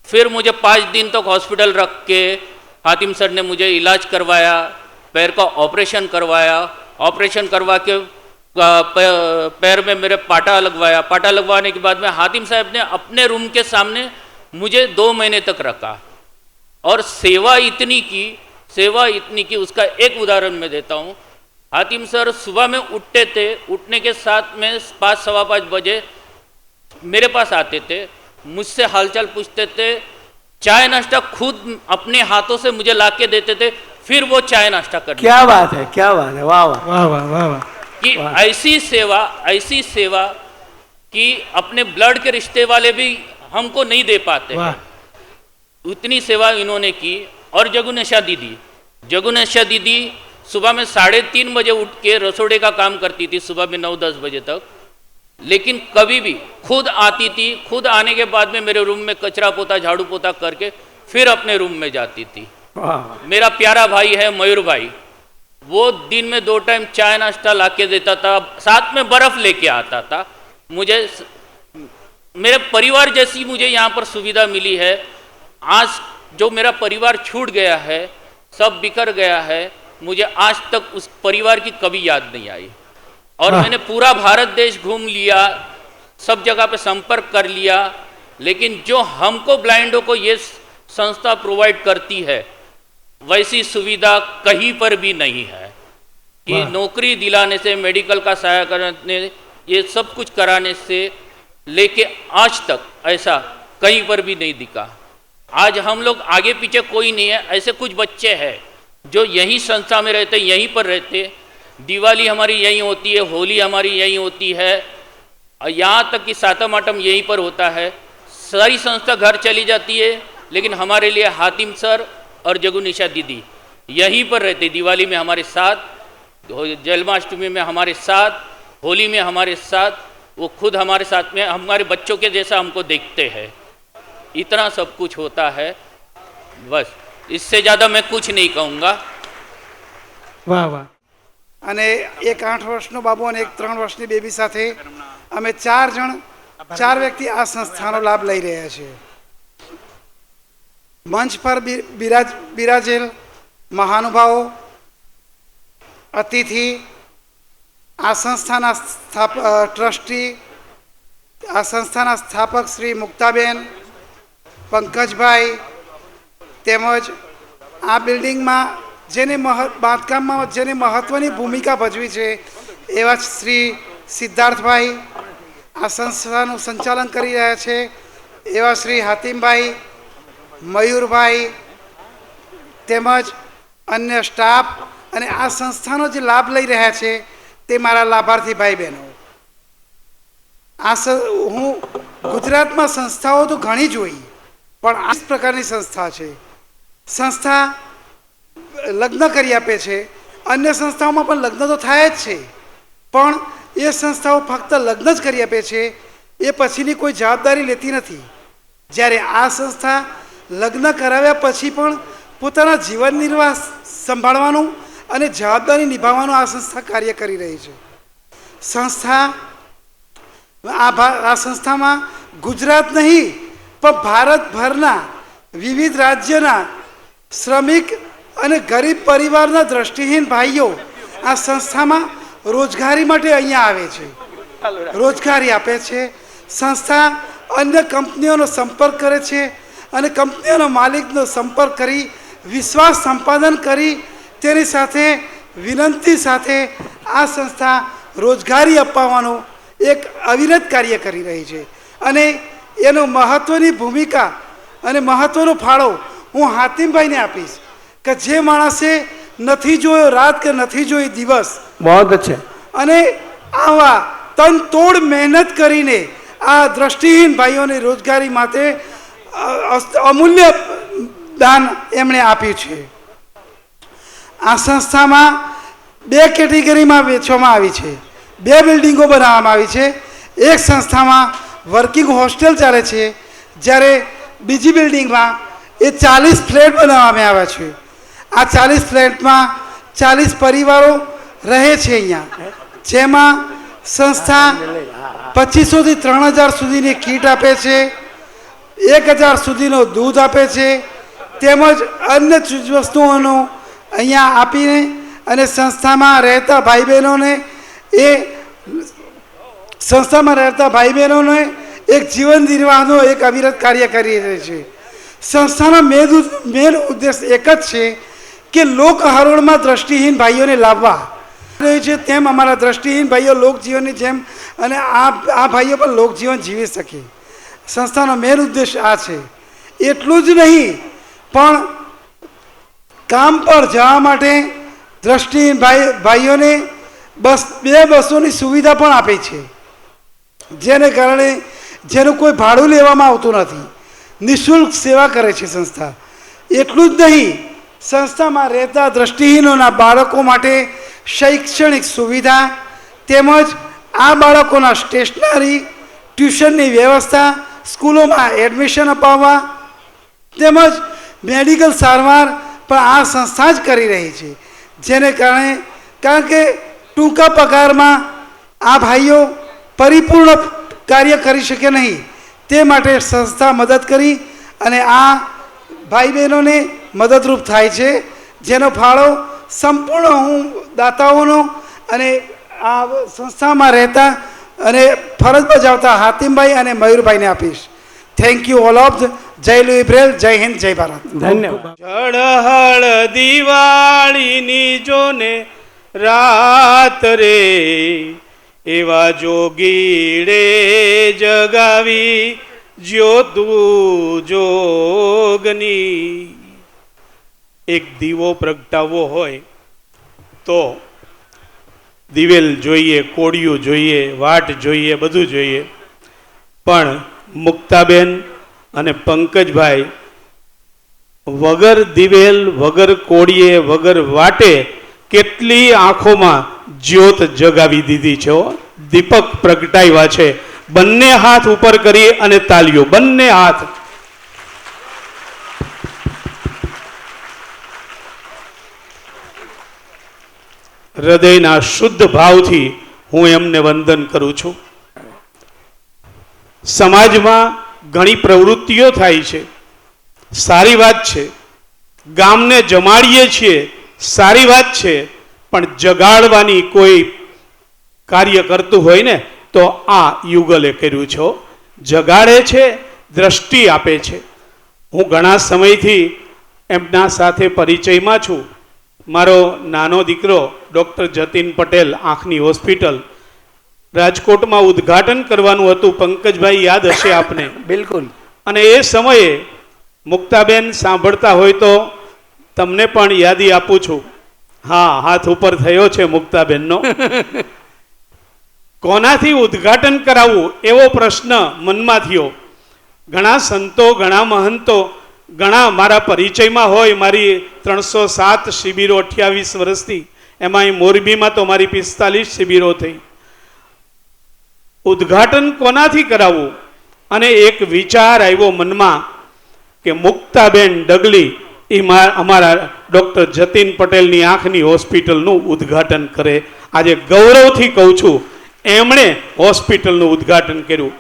फिर मुझे 5 दिन तक हॉस्पिटल रख के हातिम सर ने मुझे इलाज करवाया, पैर का ऑपरेशन करवाया। ऑपरेशन करवा के पैर में मेरे पाटा लगवाया। पाटा लगवाने के बाद में हातिम साहब ने अपने रूम के सामने मुझे 2 महीने तक रखा और सेवा इतनी की उसका एक उदाहरण मैं देता हूँ। हातिम सर सुबह में उठते थे, उठने के साथ में 5 सवा 5 बजे मेरे पास आते थे, मुझसे हालचाल पूछते थे, चाय नाश्ता खुद अपने हाथों से मुझे ला के देते थे, फिर वो चाय नाश्ता करते। क्या बात है, क्या बात है, वाह वाह वाह वाह वाह वाह। कि ऐसी सेवा कि अपने ब्लड के रिश्ते वाले भी हमको नहीं दे पाते। उतनी सेवा इन्होंने की। और जगुनेशा दीदी सुबह में 3:30 बजे उठ के रसोड़े का काम करती थी, सुबह में 9-10 बजे तक। लेकिन कभी भी खुद आती थी। खुद आने के बाद में मेरे रूम में कचरा पोता, झाड़ू पोता करके फिर अपने रूम में जाती थी। मेरा प्यारा भाई है मयूर भाई, वो दिन में 2 टाइम चाय नाश्ता ला के देता था, साथ में बर्फ लेके आता था। मुझे मेरे परिवार जैसी मुझे यहाँ पर सुविधा मिली है। आज जो मेरा परिवार छूट गया है, सब बिखर गया है, मुझे आज तक उस परिवार की कभी याद नहीं आई। और मैंने पूरा भारत देश घूम लिया, सब जगह पे संपर्क कर लिया, लेकिन जो हमको ब्लाइंडों को ये संस्था प्रोवाइड करती है वैसी सुविधा कहीं पर भी नहीं है। कि नौकरी दिलाने से, मेडिकल का सहायता करने, ये सब कुछ कराने से लेके आज तक ऐसा कहीं पर भी नहीं दिखा। आज हम लोग आगे पीछे कोई नहीं है। ऐसे कुछ बच्चे हैं जो यही संस्था में रहते, यहीं पर रहते। दिवाली हमारी यहीं होती है, होली हमारी यहीं होती है, और यहाँ तक कि सातम आठम यहीं पर होता है। सारी संस्था घर चली जाती है, लेकिन हमारे लिए हातिम सर और जगुनिशा दीदी यहीं पर रहते। दिवाली में हमारे साथ, जन्माष्टमी में हमारे साथ, होली में हमारे साथ, वो खुद हमारे साथ में हमारे बच्चों के जैसा हमको देखते हैं। इतना सब कुछ होता है, बस इससे ज़्यादा मैं कुछ नहीं कहूँगा। વાહ વાહ। અને એક 8 વર્ષનો બાબુ અને એક 3 વર્ષની બેબી સાથે અમે 4 વ્યક્તિ આ સંસ્થાનો લાભ લઈ રહ્યા છીએ। મંચ પર બિરાજેલ મહાનુભાવો, અતિથિ, આ સંસ્થાના ટ્રસ્ટી, આ સંસ્થાના સ્થાપક શ્રી મુક્તાબેન, પંકજભાઈ, તેમજ આ બિલ્ડિંગમાં જેને બાંધકામમાં જેને મહત્ત્વની ભૂમિકા ભજવી છે એવા શ્રી સિદ્ધાર્થભાઈ, આ સંસ્થાનું સંચાલન કરી રહ્યા છે એવા શ્રી હાતિમભાઈ, મયુરભાઈ, તેમજ અન્ય સ્ટાફ અને આ સંસ્થાનો જે લાભ લઈ રહ્યા છે તે મારા લાભાર્થી ભાઈ બહેનો। હું ગુજરાતમાં સંસ્થાઓ તો ઘણી જોઈ, પણ આ પ્રકારની સંસ્થા છે. સંસ્થા લગ્ન કરી આપે છે. અન્ય સંસ્થાઓમાં પણ લગ્ન તો થાય જ છે, પણ એ સંસ્થાઓ ફક્ત લગ્ન જ કરી આપે છે, એ પછીની કોઈ જવાબદારી લેતી નથી. જ્યારે આ સંસ્થા લગ્ન કરાવ્યા પછી પણ પોતાના જીવન નિર્વાહ સંભાળવાનું અને જવાબદારી નિભાવવાનું આ સંસ્થા કાર્ય કરી રહી છે. આ સંસ્થામાં ગુજરાત નહીં પણ ભારતભરના વિવિધ રાજ્યના શ્રમિક અને ગરીબ પરિવારના દ્રષ્ટિહીન ભાઈઓ આ સંસ્થામાં રોજગારી માટે અહીંયા આવે છે, રોજગારી આપે છે. સંસ્થા અન્ય કંપનીઓનો સંપર્ક કરે છે અને કંપનીઓનો માલિકનો સંપર્ક કરી વિશ્વાસ સંપાદન કરી તેની સાથે વિનંતી સાથે આ સંસ્થા રોજગારી અપાવવાનું એક અવિરત કાર્ય કરી રહી છે. અને એનો મહત્ત્વની ભૂમિકા અને મહત્ત્વનો ફાળો હું હાતિમભાઈને આપીશ કે જે માણસે નથી જોયો રાત કે નથી જોઈ દિવસ, બહુ છે, અને આવા તનતોડ મહેનત કરીને આ દ્રષ્ટિહીન ભાઈઓને રોજગારી માટે અમૂલ્ય દાન એમણે આપ્યું છે. આ સંસ્થામાં 2 કેટેગરીમાં વહેંચવામાં આવી છે. 2 બિલ્ડિંગો બનાવવામાં આવી છે. એક સંસ્થામાં વર્કિંગ હોસ્ટેલ ચાલે છે, જ્યારે બીજી બિલ્ડિંગમાં એ 40 ફ્લેટ બનાવવામાં આવ્યા છે. આ 40 ફ્લેટમાં 40 પરિવારો રહે છે અહીંયા, જેમાં સંસ્થા 2500 થી 3000 સુધીની કીટ આપે છે, 1000 સુધીનો દૂધ આપે છે, તેમજ અન્ય ચીજવસ્તુઓનો અહીંયા આપીને અને સંસ્થામાં રહેતા ભાઈ બહેનોને એક જીવન નિર્વાહનો એક અવિરત કાર્ય કરી રહી છે. સંસ્થાનો મેન ઉદ્દેશ એક જ છે કે લોક હરોળમાં દ્રષ્ટિહીન ભાઈઓને લાવવા છે, તેમ અમારા દ્રષ્ટિહીન ભાઈઓ લોકજીવનની જેમ અને આ ભાઈઓ પણ લોકજીવન જીવી શકે. સંસ્થાનો મેન ઉદ્દેશ આ છે. એટલું જ નહીં પણ કામ પર જવા માટે દ્રષ્ટિહીન ભાઈઓને 2 બસોની સુવિધા પણ આપે છે, જેને કારણે જેનું કોઈ ભાડું લેવામાં આવતું નથી. નિઃશુલ્ક સેવા કરે છે સંસ્થા. એટલું જ નહીં, સંસ્થામાં રહેતા દ્રષ્ટિહીનોના બાળકો માટે શૈક્ષણિક સુવિધા તેમજ આ બાળકોના સ્ટેશનરી, ટ્યુશનની વ્યવસ્થા, સ્કૂલોમાં એડમિશન અપાવવા તેમજ મેડિકલ સારવાર પણ આ સંસ્થા જ કરી રહી છે. જેને કારણે કારણ કે ટૂંકા પગારમાં આ ભાઈઓ પરિપૂર્ણ કાર્ય કરી શકે નહીં, તે માટે સંસ્થા મદદ કરી અને આ ભાઈ બહેનોને મદદરૂપ થાય છે, જેનો ફાળો સંપૂર્ણ હું દાતાઓનો અને આ સંસ્થામાં રહેતા અને ફરજ બજાવતા હાતિમભાઈ અને મયુરભાઈને આપીશ. Thank you all of. જય લુઈ બ્રેલ, જય હિન્દ, જય ભારત. ધન્યવાદ. ઝળહળ દિવાળીની જોને રાત રે, એવા જોગીડે જગાવી જ્યોતું જોગની. એક દીવો પ્રગટાવવો હોય તો દિવેલ જોઈએ, કોડિયું જોઈએ, વાટ જોઈએ, બધું જોઈએ, પણ મુક્તાબેન અને પંકજભાઈ વગર દિવેલ, વગર કોડીએ, વગર વાટે કેટલી આંખોમાં જ્યોત જગાવી દીધી છે, દીપક પ્રગટાવ્યા છે. બંને હાથ ઉપર કરી અને તાલીઓ, બંને હાથ. હૃદયના શુદ્ધ ભાવથી હું એમને વંદન કરું છું. સમાજમાં ઘણી પ્રવૃત્તિઓ થાય છે, સારી વાત છે. ગામને જમાડીએ છીએ, સારી વાત છે, પણ જગાડવાની કોઈ કાર્ય કરતું હોય ને તો આ યુગલે કર્યું છે. જગાડે છે, દ્રષ્ટિ આપે છે. હું ઘણા સમયથી એમના સાથે પરિચયમાં છું. મારો નાનો દીકરો ડૉક્ટર જતીન પટેલ આંખની હોસ્પિટલ રાજકોટમાં ઉદ્ઘાટન કરવાનું હતું, પંકજભાઈ યાદ હશે આપને. બિલકુલ. અને એ સમયે મુક્તાબેન સાંભળતા હોય તો તમને પણ યાદી આપું છું. હા, હાથ ઉપર થયો છે મુક્તાબેનનો. કોનાથી ઉદ્ઘાટન કરાવવું એવો પ્રશ્ન મનમાં થયો. ઘણા સંતો, ઘણા મહંતો, ઘણા મારા પરિચયમાં હોય. મારી 307 શિબિરો 28 વર્ષથી, એમાં મોરબીમાં તો મારી 45 શિબિરો થઈ. ઉદ્ઘાટન કોનાથી કરાવવું? અને એક વિચાર આવ્યો મનમાં કે મુક્તાબેન ડગલી એ અમારા ડૉક્ટર જતીન પટેલની આંખની હોસ્પિટલનું ઉદ્ઘાટન કરે. આજે ગૌરવથી કહું છું, એમણે હોસ્પિટલનું ઉદ્ઘાટન કર્યું.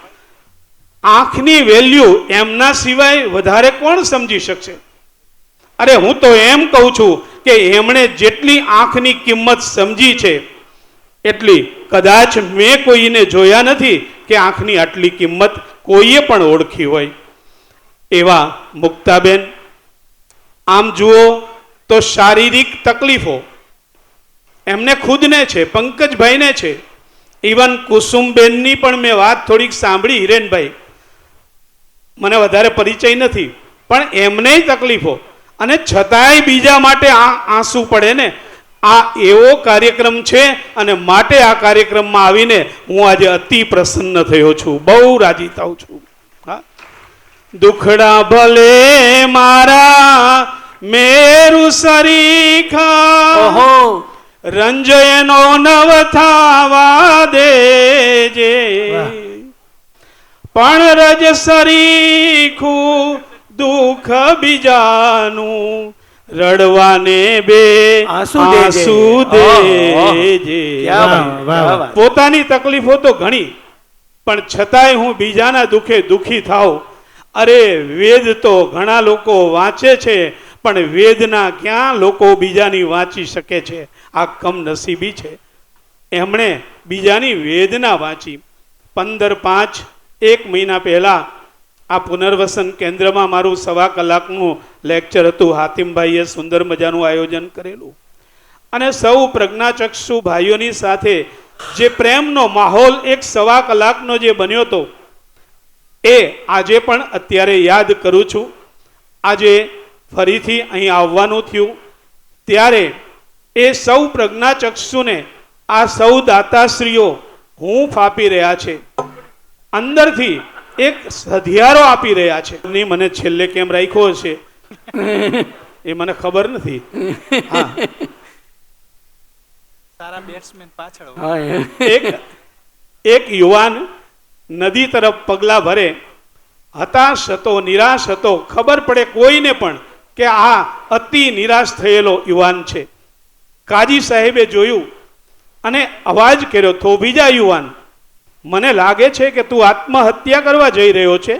આંખની વેલ્યુ એમના સિવાય વધારે કોણ સમજી શકશે? અરે હું તો એમ કહું છું કે એમણે જેટલી આંખની કિંમત સમજી છે એટલી કદાચ મેં કોઈને જોયા નથી કે આંખની આટલી કિંમત કોઈએ પણ ઓળખી હોય. એવા મુક્તાબેન, આમ જુઓ તો શારીરિક તકલીફો એમને ખુદને છે, પંકજભાઈને છે, ઇવન કુસુમબેનની પણ મેં વાત થોડીક સાંભળી. હિરેનભાઈ, મને વધારે પરિચય નથી, પણ એમને તકલીફો, અને છતાંય બીજા માટે આંસુ પડે ને. આ એવો કાર્યક્રમ છે, અને માટે આ કાર્યક્રમમાં આવીને હું આજે અતિ પ્રસન્ન થયો છું, બહુ રાજી થાઉં છું. હા, દુખડા ભલે મારા મેરુ સરીખા, રંજયનો નવ થાવા દેજે, પણ રજ સરીખું દુઃખ બીજાનું, રડવાને બે આંસુ દેજે. પોતાની તકલીફો તો ઘણી, પણ છતાંય હું બીજાના દુઃખે દુઃખી થાઉં. અરે વેદ તો ઘણા લોકો વાંચે છે, પણ વેદના ક્યાં લોકો બીજાની વાંચી શકે છે? આ કમનસીબી છે. એમણે બીજાની વેદના વાંચી. 15/5 1 મહિના પહેલા આ પુનર્વસન કેન્દ્રમાં મારું 1.25 કલાકનું લેક્ચર હતું. હાતિમભાઈએ સુંદર મજાનું આયોજન કરેલું, અને સૌ પ્રજ્ઞાચક્ષુ ભાઈઓની સાથે જે પ્રેમનો માહોલ 1.25 કલાકનો જે બન્યો હતો, એ આજે પણ અત્યારે યાદ કરું છું. આજે ફરીથી અહીં આવવાનું થયું ત્યારે એ સૌ પ્રજ્ઞાચક્ષુને આ સૌ દાતાશ્રીઓ હૂંફ આપી રહ્યા છે, અંદરથી એક સધિયારો આપી રહ્યા છે. મને છેલ્લે કેમ રાખ્યો છે એ મને ખબર નથી. એક યુવાન નદી તરફ પગલા ભરે, હતાશ હતો, નિરાશ હતો. ખબર પડે કોઈને પણ કે આ અતિ નિરાશ થયેલો યુવાન છે. કાજી સાહેબે જોયું અને અવાજ કર્યો, થોભી જા યુવાન, મને લાગે છે કે તું આત્મહત્યા કરવા જઈ રહ્યો છે.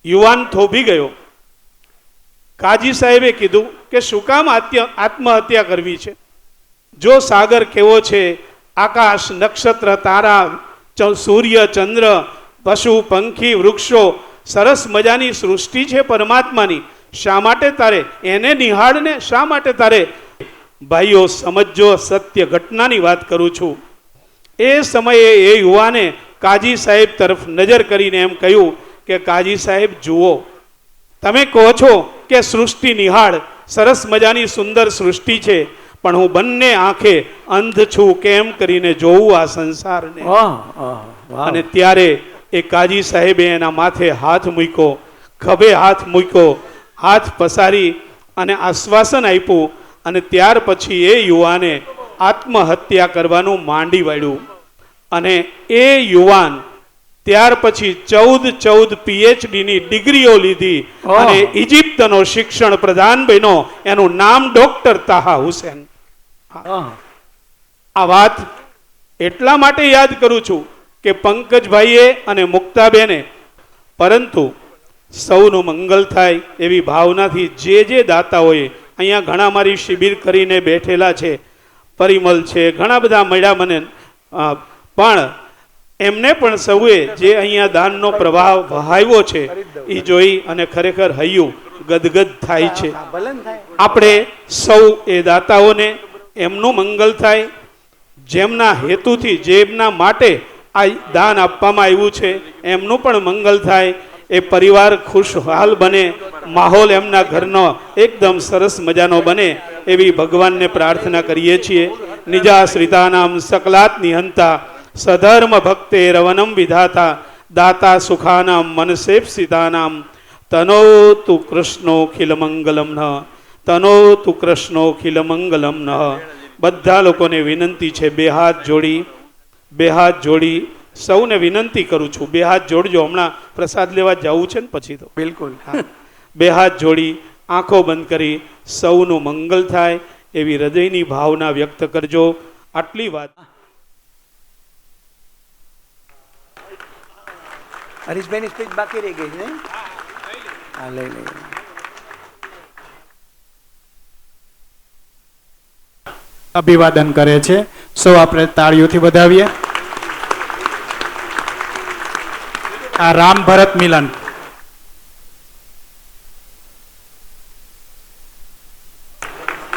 યુવાન થોભી ગયો. કાજી સાહેબે કીધું કે શું કામ આત્મહત્યા કરવી છે? જો સાગર કેવો છે, આકાશ, નક્ષત્ર, તારા, સૂર્ય, ચંદ્ર, પશુ, પંખી, વૃક્ષો, સરસ મજાની સૃષ્ટિ છે પરમાત્માની, શા માટે તારે એને નિહાળને? શા માટે તારે? ભાઈઓ સમજો, સત્ય ઘટનાની વાત કરું છું. એ સમયે એ યુવાને કાજી સાહેબ તરફ નજર કરીને એમ કહ્યું કે કાજી સાહેબ જુઓ, તમે કહો છો કે સૃષ્ટિ નિહાળ, સરસ મજાની સુંદર સૃષ્ટિ છે, પણ હું બંને આંખે અંધ છું, કેમ કરીને જોઉં આ સંસારને? અને ત્યારે એ કાજી સાહેબે એના માથે હાથ મૂક્યો, ખભે હાથ મૂક્યો, હાથ પસારી અને આશ્વાસન આપ્યું. અને ત્યાર પછી એ યુવાને આત્મહત્યા કરવાનું માંડી વાળ્યું. અને એ યુવાન ત્યાર પછી 14 PhD ની ડિગ્રીઓ લીધી અને ઇજિપ્તનો શિક્ષણ પ્રધાન બન્યો. એનું નામ ડોક્ટર તાહા હુસેન. આ વાત એટલા માટે યાદ કરું છું કે પંકજભાઈએ અને મુક્તાબેને, પરંતુ સૌનું મંગલ થાય એવી ભાવનાથી જે દાતાઓએ, અહીંયા ઘણા મારી શિબિર કરીને બેઠેલા છે, પરિમલ છે, ઘણા બધા મળ્યા મને, પણ એમને પણ સૌએ જે અહીંયા દાનનો પ્રવાહ વહાવ્યો છે એ જોઈ અને ખરેખર હૈયું ગદગદ થાય છે. આપણે સૌ એ દાતાઓને એમનું મંગલ થાય, જેમના હેતુથી, જેમના માટે આ દાન આપવામાં આવ્યું છે, એમનું પણ મંગલ થાય. એ પરિવાર ખુશહાલ બને, માહોલ એમના ઘરનો એકદમ સરસ મજાનો બને એવી ભગવાનને પ્રાર્થના કરીએ છીએ. નિજાશ્રિતાનામ સકલાત નિહંતા સધર્મ ભક્તે રવનમ વિધાતા દાતા સુખાનામ મનસેપ્સિતાનામ તનોતુ કૃષ્ણોખિલ મંગલમ ન તનોતુ કૃષ્ણોખિલ મંગલમ ન. બધા લોકોને વિનંતી છે, બે હાથ જોડી સૌને વિનંતી કરું છું, બે હાથ જોડજો. હમણાં પ્રસાદ લેવા જવું છે ને પછી તો બિલકુલ. બે હાથ જોડી આંખો બંધ કરી સૌનું મંગલ થાય એવી હૃદયની ભાવના વ્યક્ત કરજો. આટલી વાત. હરીશભાઈની સ્પીચ બાકી રહી ગઈ છે. હા, લઈ લઈએ. અભિવાદન કરે છે. સૌ આપણે તાળીઓથી વધાવીએ. આ રામ ભરત મિલન.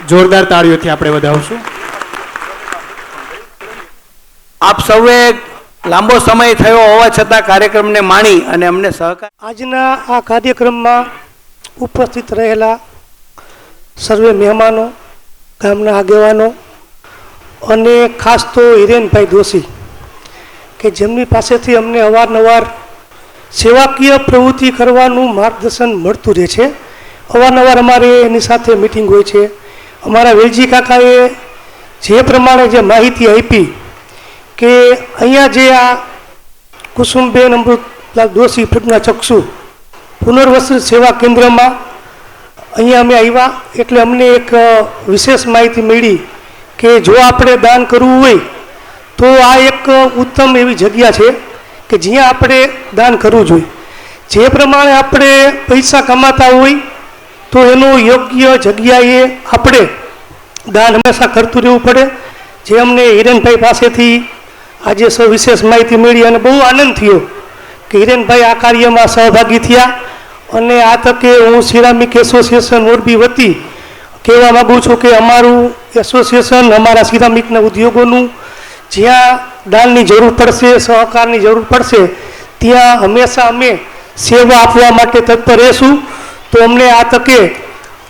જોરદાર તાળીઓથી આપણે વધાવશું. આપ સૌએ લાંબો સમય થયો હોવા છતાં કાર્યક્રમને માણી અને અમને સહકાર. આજના આ કાર્યક્રમમાં ઉપસ્થિત રહેલા સર્વે મહેમાનો, ગામના આગેવાનો અને ખાસ તો હિરેનભાઈ દોશી કે જેમની પાસેથી અમને અવારનવાર સેવાકીય પ્રવૃત્તિ કરવાનું માર્ગદર્શન મળતું રહે છે. અવારનવાર અમારે એની સાથે મિટિંગ હોય છે. અમારા વેલજી કાકાએ જે પ્રમાણે જે માહિતી આપી કે અહીંયા જે આ કુસુમબેન અમૃતલાલ દોશી પ્રજ્ઞાચક્ષુ પુનર્વસન સેવા કેન્દ્રમાં અહીંયા અમે આવ્યા એટલે અમને એક વિશેષ માહિતી મળી કે જો આપણે દાન કરવું હોય તો આ એક ઉત્તમ એવી જગ્યા છે કે જ્યાં આપણે દાન કરવું જોઈએ. જે પ્રમાણે આપણે પૈસા કમાતા હોય તો એનું યોગ્ય જગ્યાએ આપણે દાન હંમેશા કરતું રહેવું પડે. જે અમને હિરેનભાઈ પાસેથી આજે સૌ વિશેષ માહિતી મળી અને બહુ આનંદ થયો કે હિરેનભાઈ આ કાર્યમાં સહભાગી થયા. અને આ તકે હું સિરામિક એસોસિએશન મોરબી વતી કહેવા માગું છું કે અમારું એસોસિએશન અમારા સિરામિકના ઉદ્યોગોનું જ્યાં દાનની જરૂર પડશે, સહકારની જરૂર પડશે, ત્યાં હંમેશા અમે સેવા આપવા માટે તત્પર રહેશું. તો અમને આ તકે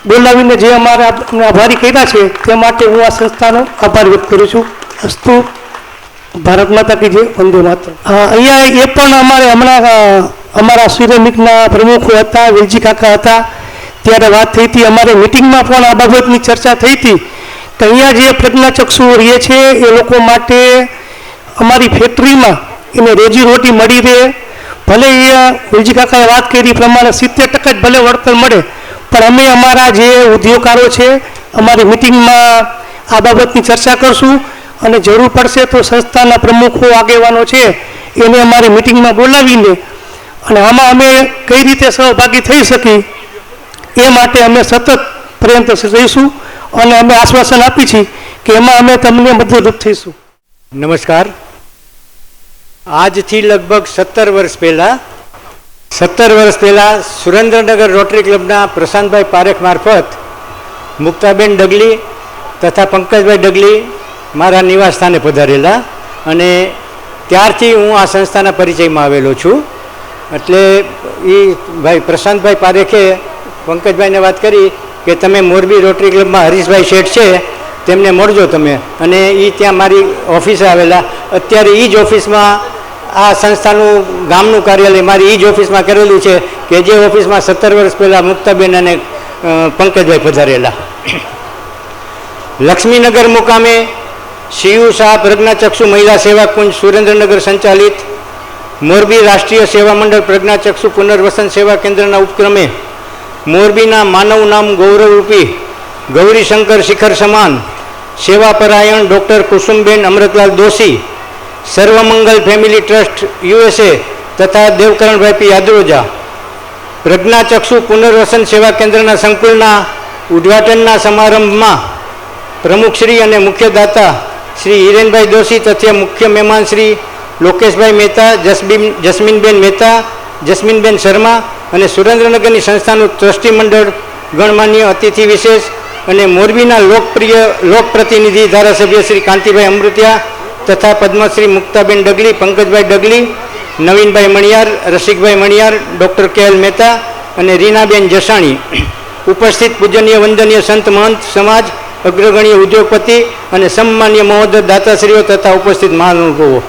બોલાવીને જે અમારા અમને આભારી કર્યા છે તે માટે હું આ સંસ્થાનો આભાર વ્યક્ત કરું છું. અસ્તુ. ભારત માતા કી જય. વંદે માતરમ. અહીંયા એ પણ અમારે હમણાં અમારા સિરામિકના પ્રમુખો હતા, વેલજી કાકા હતા, ત્યારે વાત થઈ હતી. અમારે મિટિંગમાં પણ આ બાબતની ચર્ચા થઈ હતી કે અહીંયા જે પ્રજ્ઞાચક્ષુઓ રહે છે એ લોકો માટે અમારી ફેક્ટરીમાં એને રોજીરોટી મળી રહે. ભલે એ વેલજી કાકાએ વાત કરી પ્રમાણે 70% જ ભલે વળતર મળે, પણ અમે અમારા જે ઉદ્યોગકારો છે અમારી મિટિંગમાં આ બાબતની ચર્ચા કરશું અને જરૂર પડશે તો સંસ્થાના પ્રમુખો, આગેવાનો છે એને અમારી મિટિંગમાં બોલાવીને અને આમાં અમે કઈ રીતે સહભાગી થઈ શકી એ માટે અમે સતત પ્રયત્નશીલ રહીશું અને અમે આશ્વાસન આપી છીએ કે એમાં અમે તમને મદદરૂપ થઈશું. નમસ્કાર. આજથી લગભગ 17 વર્ષ પહેલાં સુરેન્દ્રનગર રોટરી ક્લબના પ્રશાંતભાઈ પારેખ મારફત મુક્તાબેન ડગલી તથા પંકજભાઈ ડગલી મારા નિવાસ સ્થાને પધારેલા અને ત્યારથી હું આ સંસ્થાના પરિચયમાં આવેલો છું. એટલે એ ભાઈ પ્રશાંતભાઈ પારેખે પંકજભાઈને વાત કરી કે તમે મોરબી રોટરી ક્લબમાં હરીશભાઈ શેઠ છે તેમને મળજો તમે, અને એ ત્યાં મારી ઓફિસે આવેલા. અત્યારે એ જ ઓફિસમાં આ સંસ્થાનું ગામનું કાર્યાલય મારી એ જ ઓફિસમાં કરેલું છે કે જે ઓફિસમાં 17 વર્ષ પહેલાં મુક્તાબેન અને પંકજભાઈ પધારેલા. લક્ષ્મીનગર મુકામે શિયુ શાહ પ્રજ્ઞાચક્ષુ મહિલા સેવા કુંજ સુરેન્દ્રનગર સંચાલિત મોરબી રાષ્ટ્રીય સેવા મંડળ પ્રજ્ઞાચક્ષુ પુનર્વસન સેવા કેન્દ્રના ઉપક્રમે મોરબીના માનવ નામ ગૌરવરૂપી ગૌરીશંકર શિખર સમાન સેવાપરાયણ doctor Kusumben Amritlal Doshi, Sarvamangal family trust USA તથા દેવકરણભાઈ પી યાદરોજા પ્રજ્ઞાચક્ષુ પુનર્વસન સેવા કેન્દ્રના સંકુલના ઉદ્ઘાટનના સમારંભમાં પ્રમુખશ્રી અને મુખ્ય દાતા શ્રી હિરેનભાઈ દોશી તથા મુખ્ય મહેમાન શ્રી લોકેશભાઈ મહેતા, જસ્મીનબેન મહેતા, જસ્મીનબેન શર્મા અને સુરેન્દ્રનગરની સંસ્થાનું ટ્રસ્ટી મંડળ, ગણમાન્ય અતિથિ વિશેષ અને મોરબીના લોકપ્રિય લોકપ્રતિનિધિ ધારાસભ્ય શ્રી કાંતિભાઈ અમૃતિયા તથા પદ્મશ્રી મુક્તાબેન ડગલી, પંકજભાઈ ડગલી, નવીનભાઈ મણિયાર, રસિકભાઈ મણિયાર, ડૉક્ટર KL મહેતા અને રીનાબેન જસાણી, ઉપસ્થિત પૂજનીય વંદનીય સંત મહંત સમાજ અગ્રગણ્ય ઉદ્યોગપતિ અને સન્માન્ય મહોદય દાતાશ્રીઓ તથા ઉપસ્થિત મહાનુભાવો,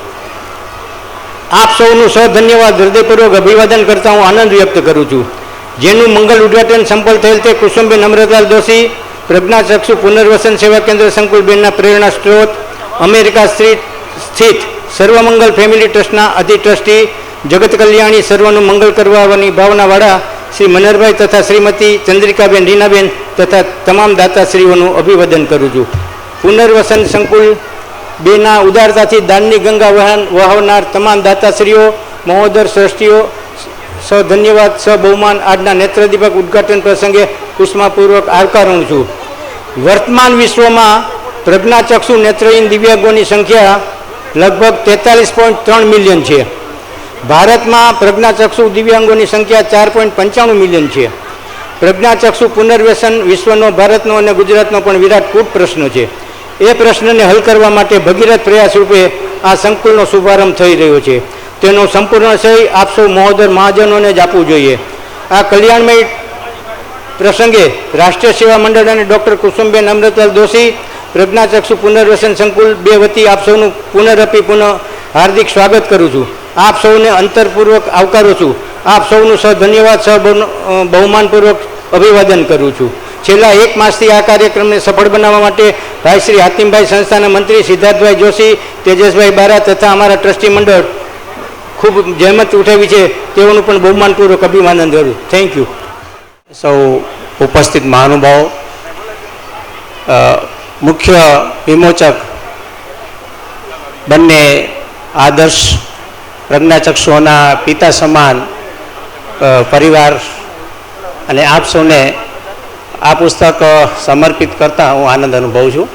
આપ સૌનું સધન્યવાદ હૃદયપૂર્વક અભિવાદન કરતા હું આનંદ વ્યક્ત કરું છું. જેનું મંગલ ઉદ્ઘાટન સંપન્ન થયેલ તે કુસુમબેન અમૃતલાલ દોશી, પ્રજ્ઞાચક્ષુ પુનર્વસન સેવા કેન્દ્ર સંકુલબેનના પ્રેરણા સ્ત્રોત, અમેરિકા સ્થિત સર્વમંગલ ફેમિલી ટ્રસ્ટના અધિ ટ્રસ્ટી, જગત કલ્યાણી સર્વનું મંગળ કરવાની ભાવનાવાળા શ્રી મનહરભાઈ તથા શ્રીમતી ચંદ્રિકાબેન રીનાબેન તથા તમામ દાતાશ્રીઓનું અભિવાદન કરું છું. પુનર્વસન સંકુલ બેના ઉદારતાથી દાનની ગંગા વહાવનાર તમામ દાતાશ્રીઓ, મહોદય શ્રેષ્ઠીઓ ધન્યવાદ બહુમાન આજના નેત્રદીપક ઉદ્ઘાટન પ્રસંગે ઉષ્માપૂર્વક આવકારું છું. વર્તમાન વિશ્વમાં પ્રજ્ઞાચક્ષુ નેત્રહીન દિવ્યાંગોની સંખ્યા લગભગ 43.3 મિલિયન છે. ભારતમાં પ્રજ્ઞાચક્ષુ દિવ્યાંગોની સંખ્યા 4.95 મિલિયન છે. પ્રજ્ઞાચક્ષુ પુનર્વસન વિશ્વનો, ભારતનો અને ગુજરાતનો પણ વિરાટ કૂટ પ્રશ્ન છે. એ પ્રશ્નને હલ કરવા માટે ભગીરથ પ્રયાસ રૂપે આ સંકુલનો શુભારંભ થઈ રહ્યો છે. તેનો સંપૂર્ણ શ્રેય આપ સૌ મહોદય મહાજનોને જ આપવું જોઈએ. આ કલ્યાણમય પ્રસંગે રાષ્ટ્રીય સેવા મંડળ અને ડૉક્ટર કુસુમબેન અમૃતલાલ દોશી, પ્રજ્ઞાચક્ષુ પુનર્વસન સંકુલ બે વતી આપ સૌનું પુનઃ હાર્દિક સ્વાગત કરું છું. આપ સૌને અંતરપૂર્વક આવકારું છું. આપ સૌનું ધન્યવાદ બહુમાનપૂર્વક અભિવાદન કરું છું. છેલ્લા 1 માસથી આ કાર્યક્રમને સફળ બનાવવા માટે ભાઈ શ્રી હાતિમભાઈ, સંસ્થાના મંત્રી સિદ્ધાર્થભાઈ જોશી, તેજસભાઈ બારા તથા અમારા ટ્રસ્ટી મંડળ ખૂબ જહેમત ઉઠાવી છે. તેઓનું પણ બહુમાનપૂર્વક અભિવાદન કરું. Thank you. સૌ ઉપસ્થિત મહાનુભાવો, મુખ્ય વિમોચક બંને આદર્શ પ્રજ્ઞાચક્ષુઓના પિતા સમાન પરિવાર અને આપ સૌને આ પુસ્તક સમર્પિત કરતા હું આનંદ અનુભવું છું.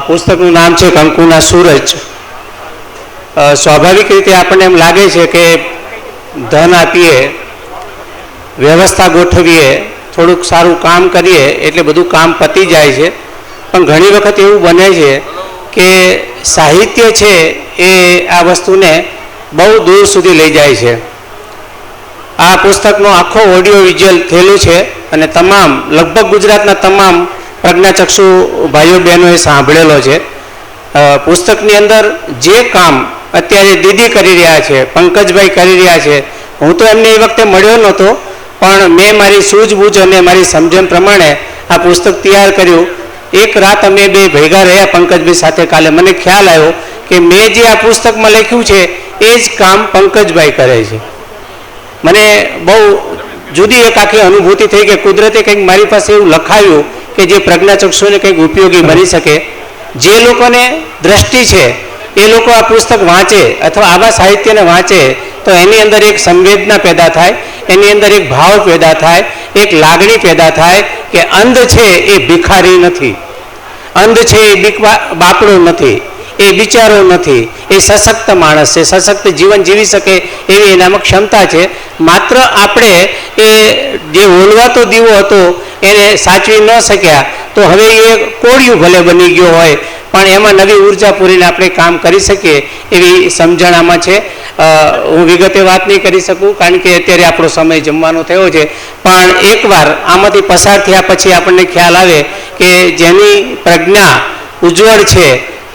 પુસ્તકનું નામ છે કંકુના સૂરજ. સ્વાભાવિક રીતે આપણને એમ લાગે છે કે ધન આપીએ, વ્યવસ્થા ગોઠવીએ, થોડુંક સારું કામ કરીએ એટલે બધું કામ પતી જાય છે. પણ ઘણી વખત એવું બને છે કે સાહિત્ય છે એ આ વસ્તુને બહુ દૂર સુધી લઈ જાય છે. આ પુસ્તકનો આખો ઓડિયો વિઝ્યુઅલ થયેલું છે અને લગભગ ગુજરાતના તમામ પ્રજ્ઞાચક્ષુ ભાઈઓ બહેનોએ સાંભળેલો છે. પુસ્તકની અંદર જે કામ અત્યારે દીદી કરી રહ્યા છે, પંકજભાઈ કરી રહ્યા છે, હું તો એમને એ વખતે મળ્યો નહોતો, પણ મેં મારી સૂઝબૂઝ અને મારી સમજણ પ્રમાણે આ પુસ્તક તૈયાર કર્યું. એક રાત અમે બે ભેગા રહ્યા પંકજભાઈ સાથે. કાલે મને ખ્યાલ આવ્યો કે મેં જે આ પુસ્તકમાં લખ્યું છે એ જ કામ પંકજભાઈ કરે છે. મને બહુ જુદી એક આખી અનુભૂતિ થઈ કે કુદરતે કંઈક મારી પાસે એવું લખાયું કે જે પ્રજ્ઞાચક્ષુને કંઈક ઉપયોગી બની શકે. જે લોકોને દ્રષ્ટિ છે એ લોકો આ પુસ્તક વાંચે અથવા આવા સાહિત્યને વાંચે તો એની અંદર એક સંવેદના પેદા થાય, એની અંદર એક ભાવ પેદા થાય, એક લાગણી પેદા થાય કે અંધ છે એ ભિખારી નથી, અંધ છે એ બાપડો નથી, એ બિચારો નથી, એ સશક્ત માણસ છે, સશક્ત જીવન જીવી શકે એવી એનામાં ક્ષમતા છે. માત્ર આપણે એ જે ઓલવાતો દીવો હતો એને સાચવી ન શક્યા તો હવે એ કોળિયું ભલે બની ગયો હોય પણ એમાં નવી ઉર્જા પૂરીને આપણે કામ કરી શકીએ એવી સમજણ આમાં છે. હું વિગતે વાત નહીં કરી શકું કારણ કે અત્યારે આપણો સમય જમવાનો થયો છે, પણ એકવાર આમાંથી પસાર થયા પછી આપણને ખ્યાલ આવે કે જેની પ્રજ્ઞા ઉજ્જવળ છે,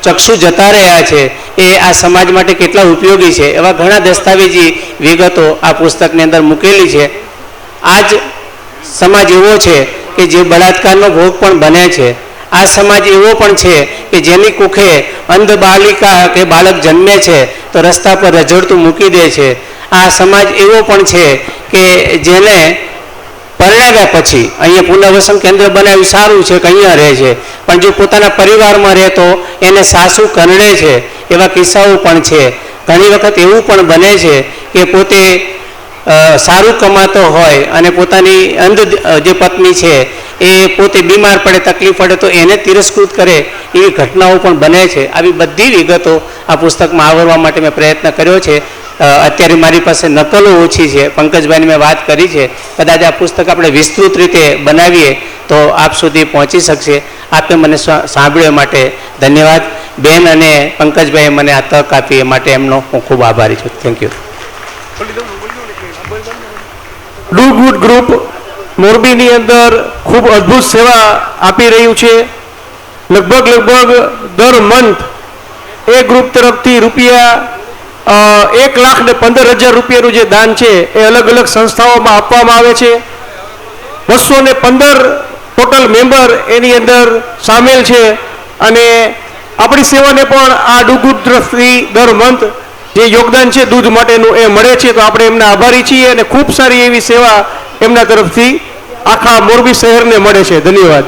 ચક્ષુ જતા રહ્યા છે, એ આ સમાજ માટે કેટલા ઉપયોગી છે એવા ઘણા દસ્તાવેજી વિગતો આ પુસ્તકની અંદર મૂકેલી છે. આજ સમાજ એવો છે કે જે બળાત્કારનો ભોગ પણ બને છે. આ સમાજ એવો પણ છે કે જેની કુખે અંધ બાલિકા કે બાળક જન્મે છે તો રસ્તા પર રઝળતું મૂકી દે છે. આ સમાજ એવો પણ છે કે જેને પરણાવ્યા પછી અહીંયા પુનર્વસન કેન્દ્ર બનાવ્યું સારું છે કે અહીંયા રહે છે, પણ જો પોતાના પરિવારમાં રહે તો એને સાસુ કરડે છે એવા કિસ્સાઓ પણ છે. ઘણી વખત એવું પણ બને છે કે પોતે સારું કમાતો હોય અને પોતાની અંધ જે પત્ની છે એ પોતે બીમાર પડે, તકલીફ પડે તો એને તિરસ્કૃત કરે એવી ઘટનાઓ પણ બને છે. આવી બધી વિગતો આ પુસ્તકમાં આવરવા માટે મેં પ્રયત્ન કર્યો છે. અત્યારે મારી પાસે નકલો ઓછી છે, પંકજભાઈની મેં વાત કરી છે, કદાચ આ પુસ્તક આપણે વિસ્તૃત રીતે બનાવીએ તો આપ સુધી પહોંચી શકશે. આપે મને સાંભળ્યો માટે ધન્યવાદ. બેન અને પંકજભાઈએ મને આ તક આપી એ માટે એમનો હું ખૂબ આભારી છું. Thank you. Do good group મોરબીની અંદર ખૂબ અદ્ભુત સેવા આપી રહ્યું છે. લગભગ દર મંથ એ ગ્રુપ તરફથી રૂપિયા 1,15,000 રૂપિયાનું જે દાન છે એ અલગ અલગ સંસ્થાઓમાં આપવામાં આવે છે. 215 ટોટલ મેમ્બર એની અંદર સામેલ છે અને આપણી સેવાને પણ આ દૂધ તરફથી દર મંથ જે યોગદાન છે દૂધ માટેનું એ મળે છે. તો આપણે એમના આભારી છીએ અને ખૂબ સારી એવી સેવા એમના તરફથી આખા મોરબી શહેરને મળે છે. ધન્યવાદ.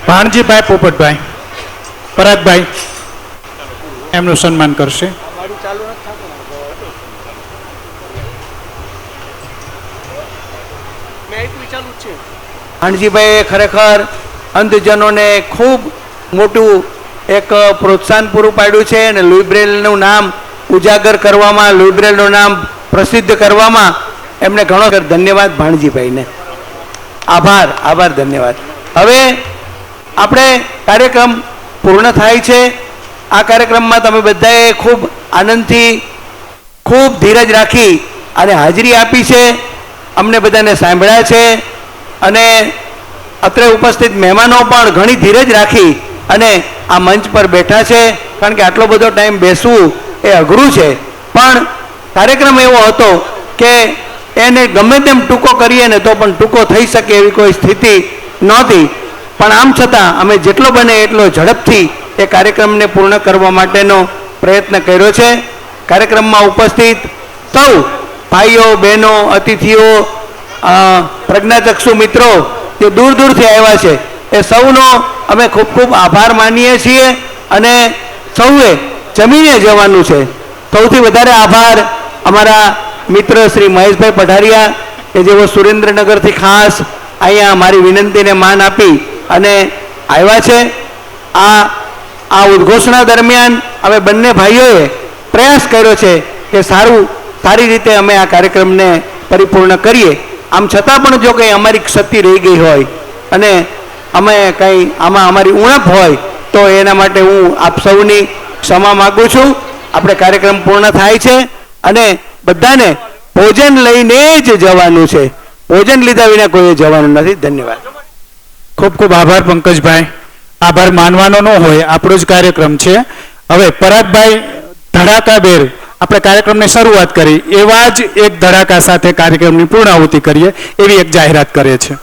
ભાણજીભાઈ પોપટભાઈ, પરાગભાઈ એમનું સન્માન કરશે. ભાણજીભાઈએ ખરેખર અંધજનોને ખૂબ મોટું એક પ્રોત્સાહન પૂરું પાડ્યું છે અને લુઈ બ્રેલનું નામ ઉજાગર કરવામાં, લુઈ બ્રેલનું નામ પ્રસિદ્ધ કરવામાં એમને ઘણો ધન્યવાદ ભાણજીભાઈને. આભાર, ધન્યવાદ. હવે આપણે કાર્યક્રમ પૂર્ણ થાય છે. આ કાર્યક્રમમાં તમે બધાએ ખૂબ આનંદથી, ખૂબ ધીરજ રાખી અને હાજરી આપી છે. અમને બધાને સાંભળ્યા છે અને અત્રે ઉપસ્થિત મહેમાનો પણ ઘણી ધીરજ રાખી અને આ મંચ પર બેઠા છે. કારણ કે આટલો બધો ટાઈમ બેસવું એ અઘરું છે, પણ કાર્યક્રમ એવો હતો કે એને ગમે તેમ ટૂંકો કરીએ ને તો પણ ટૂંકો થઈ શકે એવી કોઈ સ્થિતિ નહોતી. પણ આમ છતાં અમે જેટલો બને એટલો ઝડપથી એ કાર્યક્રમને પૂર્ણ કરવા માટેનો પ્રયત્ન કર્યો છે. કાર્યક્રમમાં ઉપસ્થિત સૌ ભાઈઓ, બહેનો, અતિથિઓ, પ્રજ્ઞાચક્ષુ મિત્રો જે દૂર દૂરથી આવ્યા છે એ સૌનો અમે ખૂબ ખૂબ આભાર માનીએ છીએ અને સૌએ જમીને જવાનું છે. સૌથી વધારે આભાર અમારા મિત્ર શ્રી મહેશભાઈ પઢારિયા કે જેઓ સુરેન્દ્રનગરથી ખાસ અહીંયા મારી વિનંતીને માન આપી અને આવ્યા છે. આ ઉદ્ઘોષણા દરમિયાન અમે બંને ભાઈઓએ પ્રયાસ કર્યો છે કે સારી રીતે અમે આ કાર્યક્રમને પરિપૂર્ણ કરીએ. આમ છતાં પણ જો કંઈ અમારી ક્ષતિ રહી ગઈ હોય અને અમે કંઈ આમાં અમારી ઉણપ હોય તો એના માટે હું આપ સૌની ક્ષમા માગું છું. આપણે કાર્યક્રમ પૂર્ણ થાય છે અને બધાને ભોજન લઈને જ જવાનું છે. ભોજન લીધા વિના કોઈએ જવાનું નથી. ધન્યવાદ. ખૂબ ખૂબ આભાર પંકજભાઈ. આભાર માનવાનો ન હોય, આપણો જ કાર્યક્રમ છે. હવે પરાગભાઈ ધડાકાભેર આપણે કાર્યક્રમની શરૂઆત કરી, એવા જ એક ધડાકા સાથે કાર્યક્રમની પૂર્ણાહુતિ કરીએ એવી એક જાહેરાત કરે છે.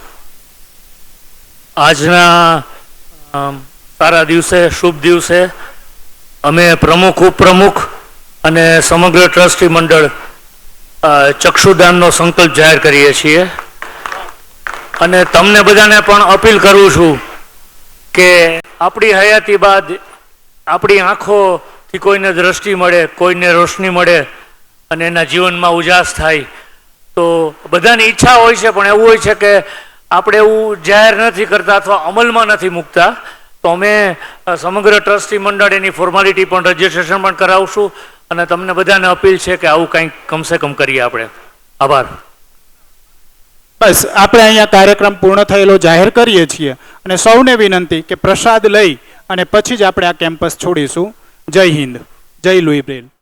આજના સારા દિવસે, શુભ દિવસે અમે પ્રમુખ, ઉપપ્રમુખ અને સમગ્ર ટ્રસ્ટી મંડળ ચક્ષુદાનનો સંકલ્પ જાહેર કરીએ છીએ અને તમને બધાને પણ અપીલ કરું છું કે આપણી હયાતી બાદ આપણી આંખોથી કોઈને દ્રષ્ટિ મળે, કોઈને રોશની મળે અને એના જીવનમાં ઉજાસ થાય. તો બધાની ઈચ્છા હોય છે, પણ એવું હોય છે કે આપણે એવું જાહેર નથી કરતા અથવા અમલમાં નથી મૂકતા. તો અમે સમગ્ર ટ્રસ્ટી મંડળ એની ફોર્માલિટી પણ, રજીસ્ટ્રેશન પણ કરાવશું અને તમને બધાને અપીલ છે કે આવું કંઈક કમસે કમ કરીએ આપણે. આભાર. બસ આપણે અહીંયા કાર્યક્રમ પૂર્ણ થયેલો જાહેર કરીએ છીએ અને સૌને વિનંતી કે પ્રસાદ લઈ અને પછી જ આપણે આ કેમ્પસ છોડીશું. જય હિન્દ, જય લુઈ બ્રેલ.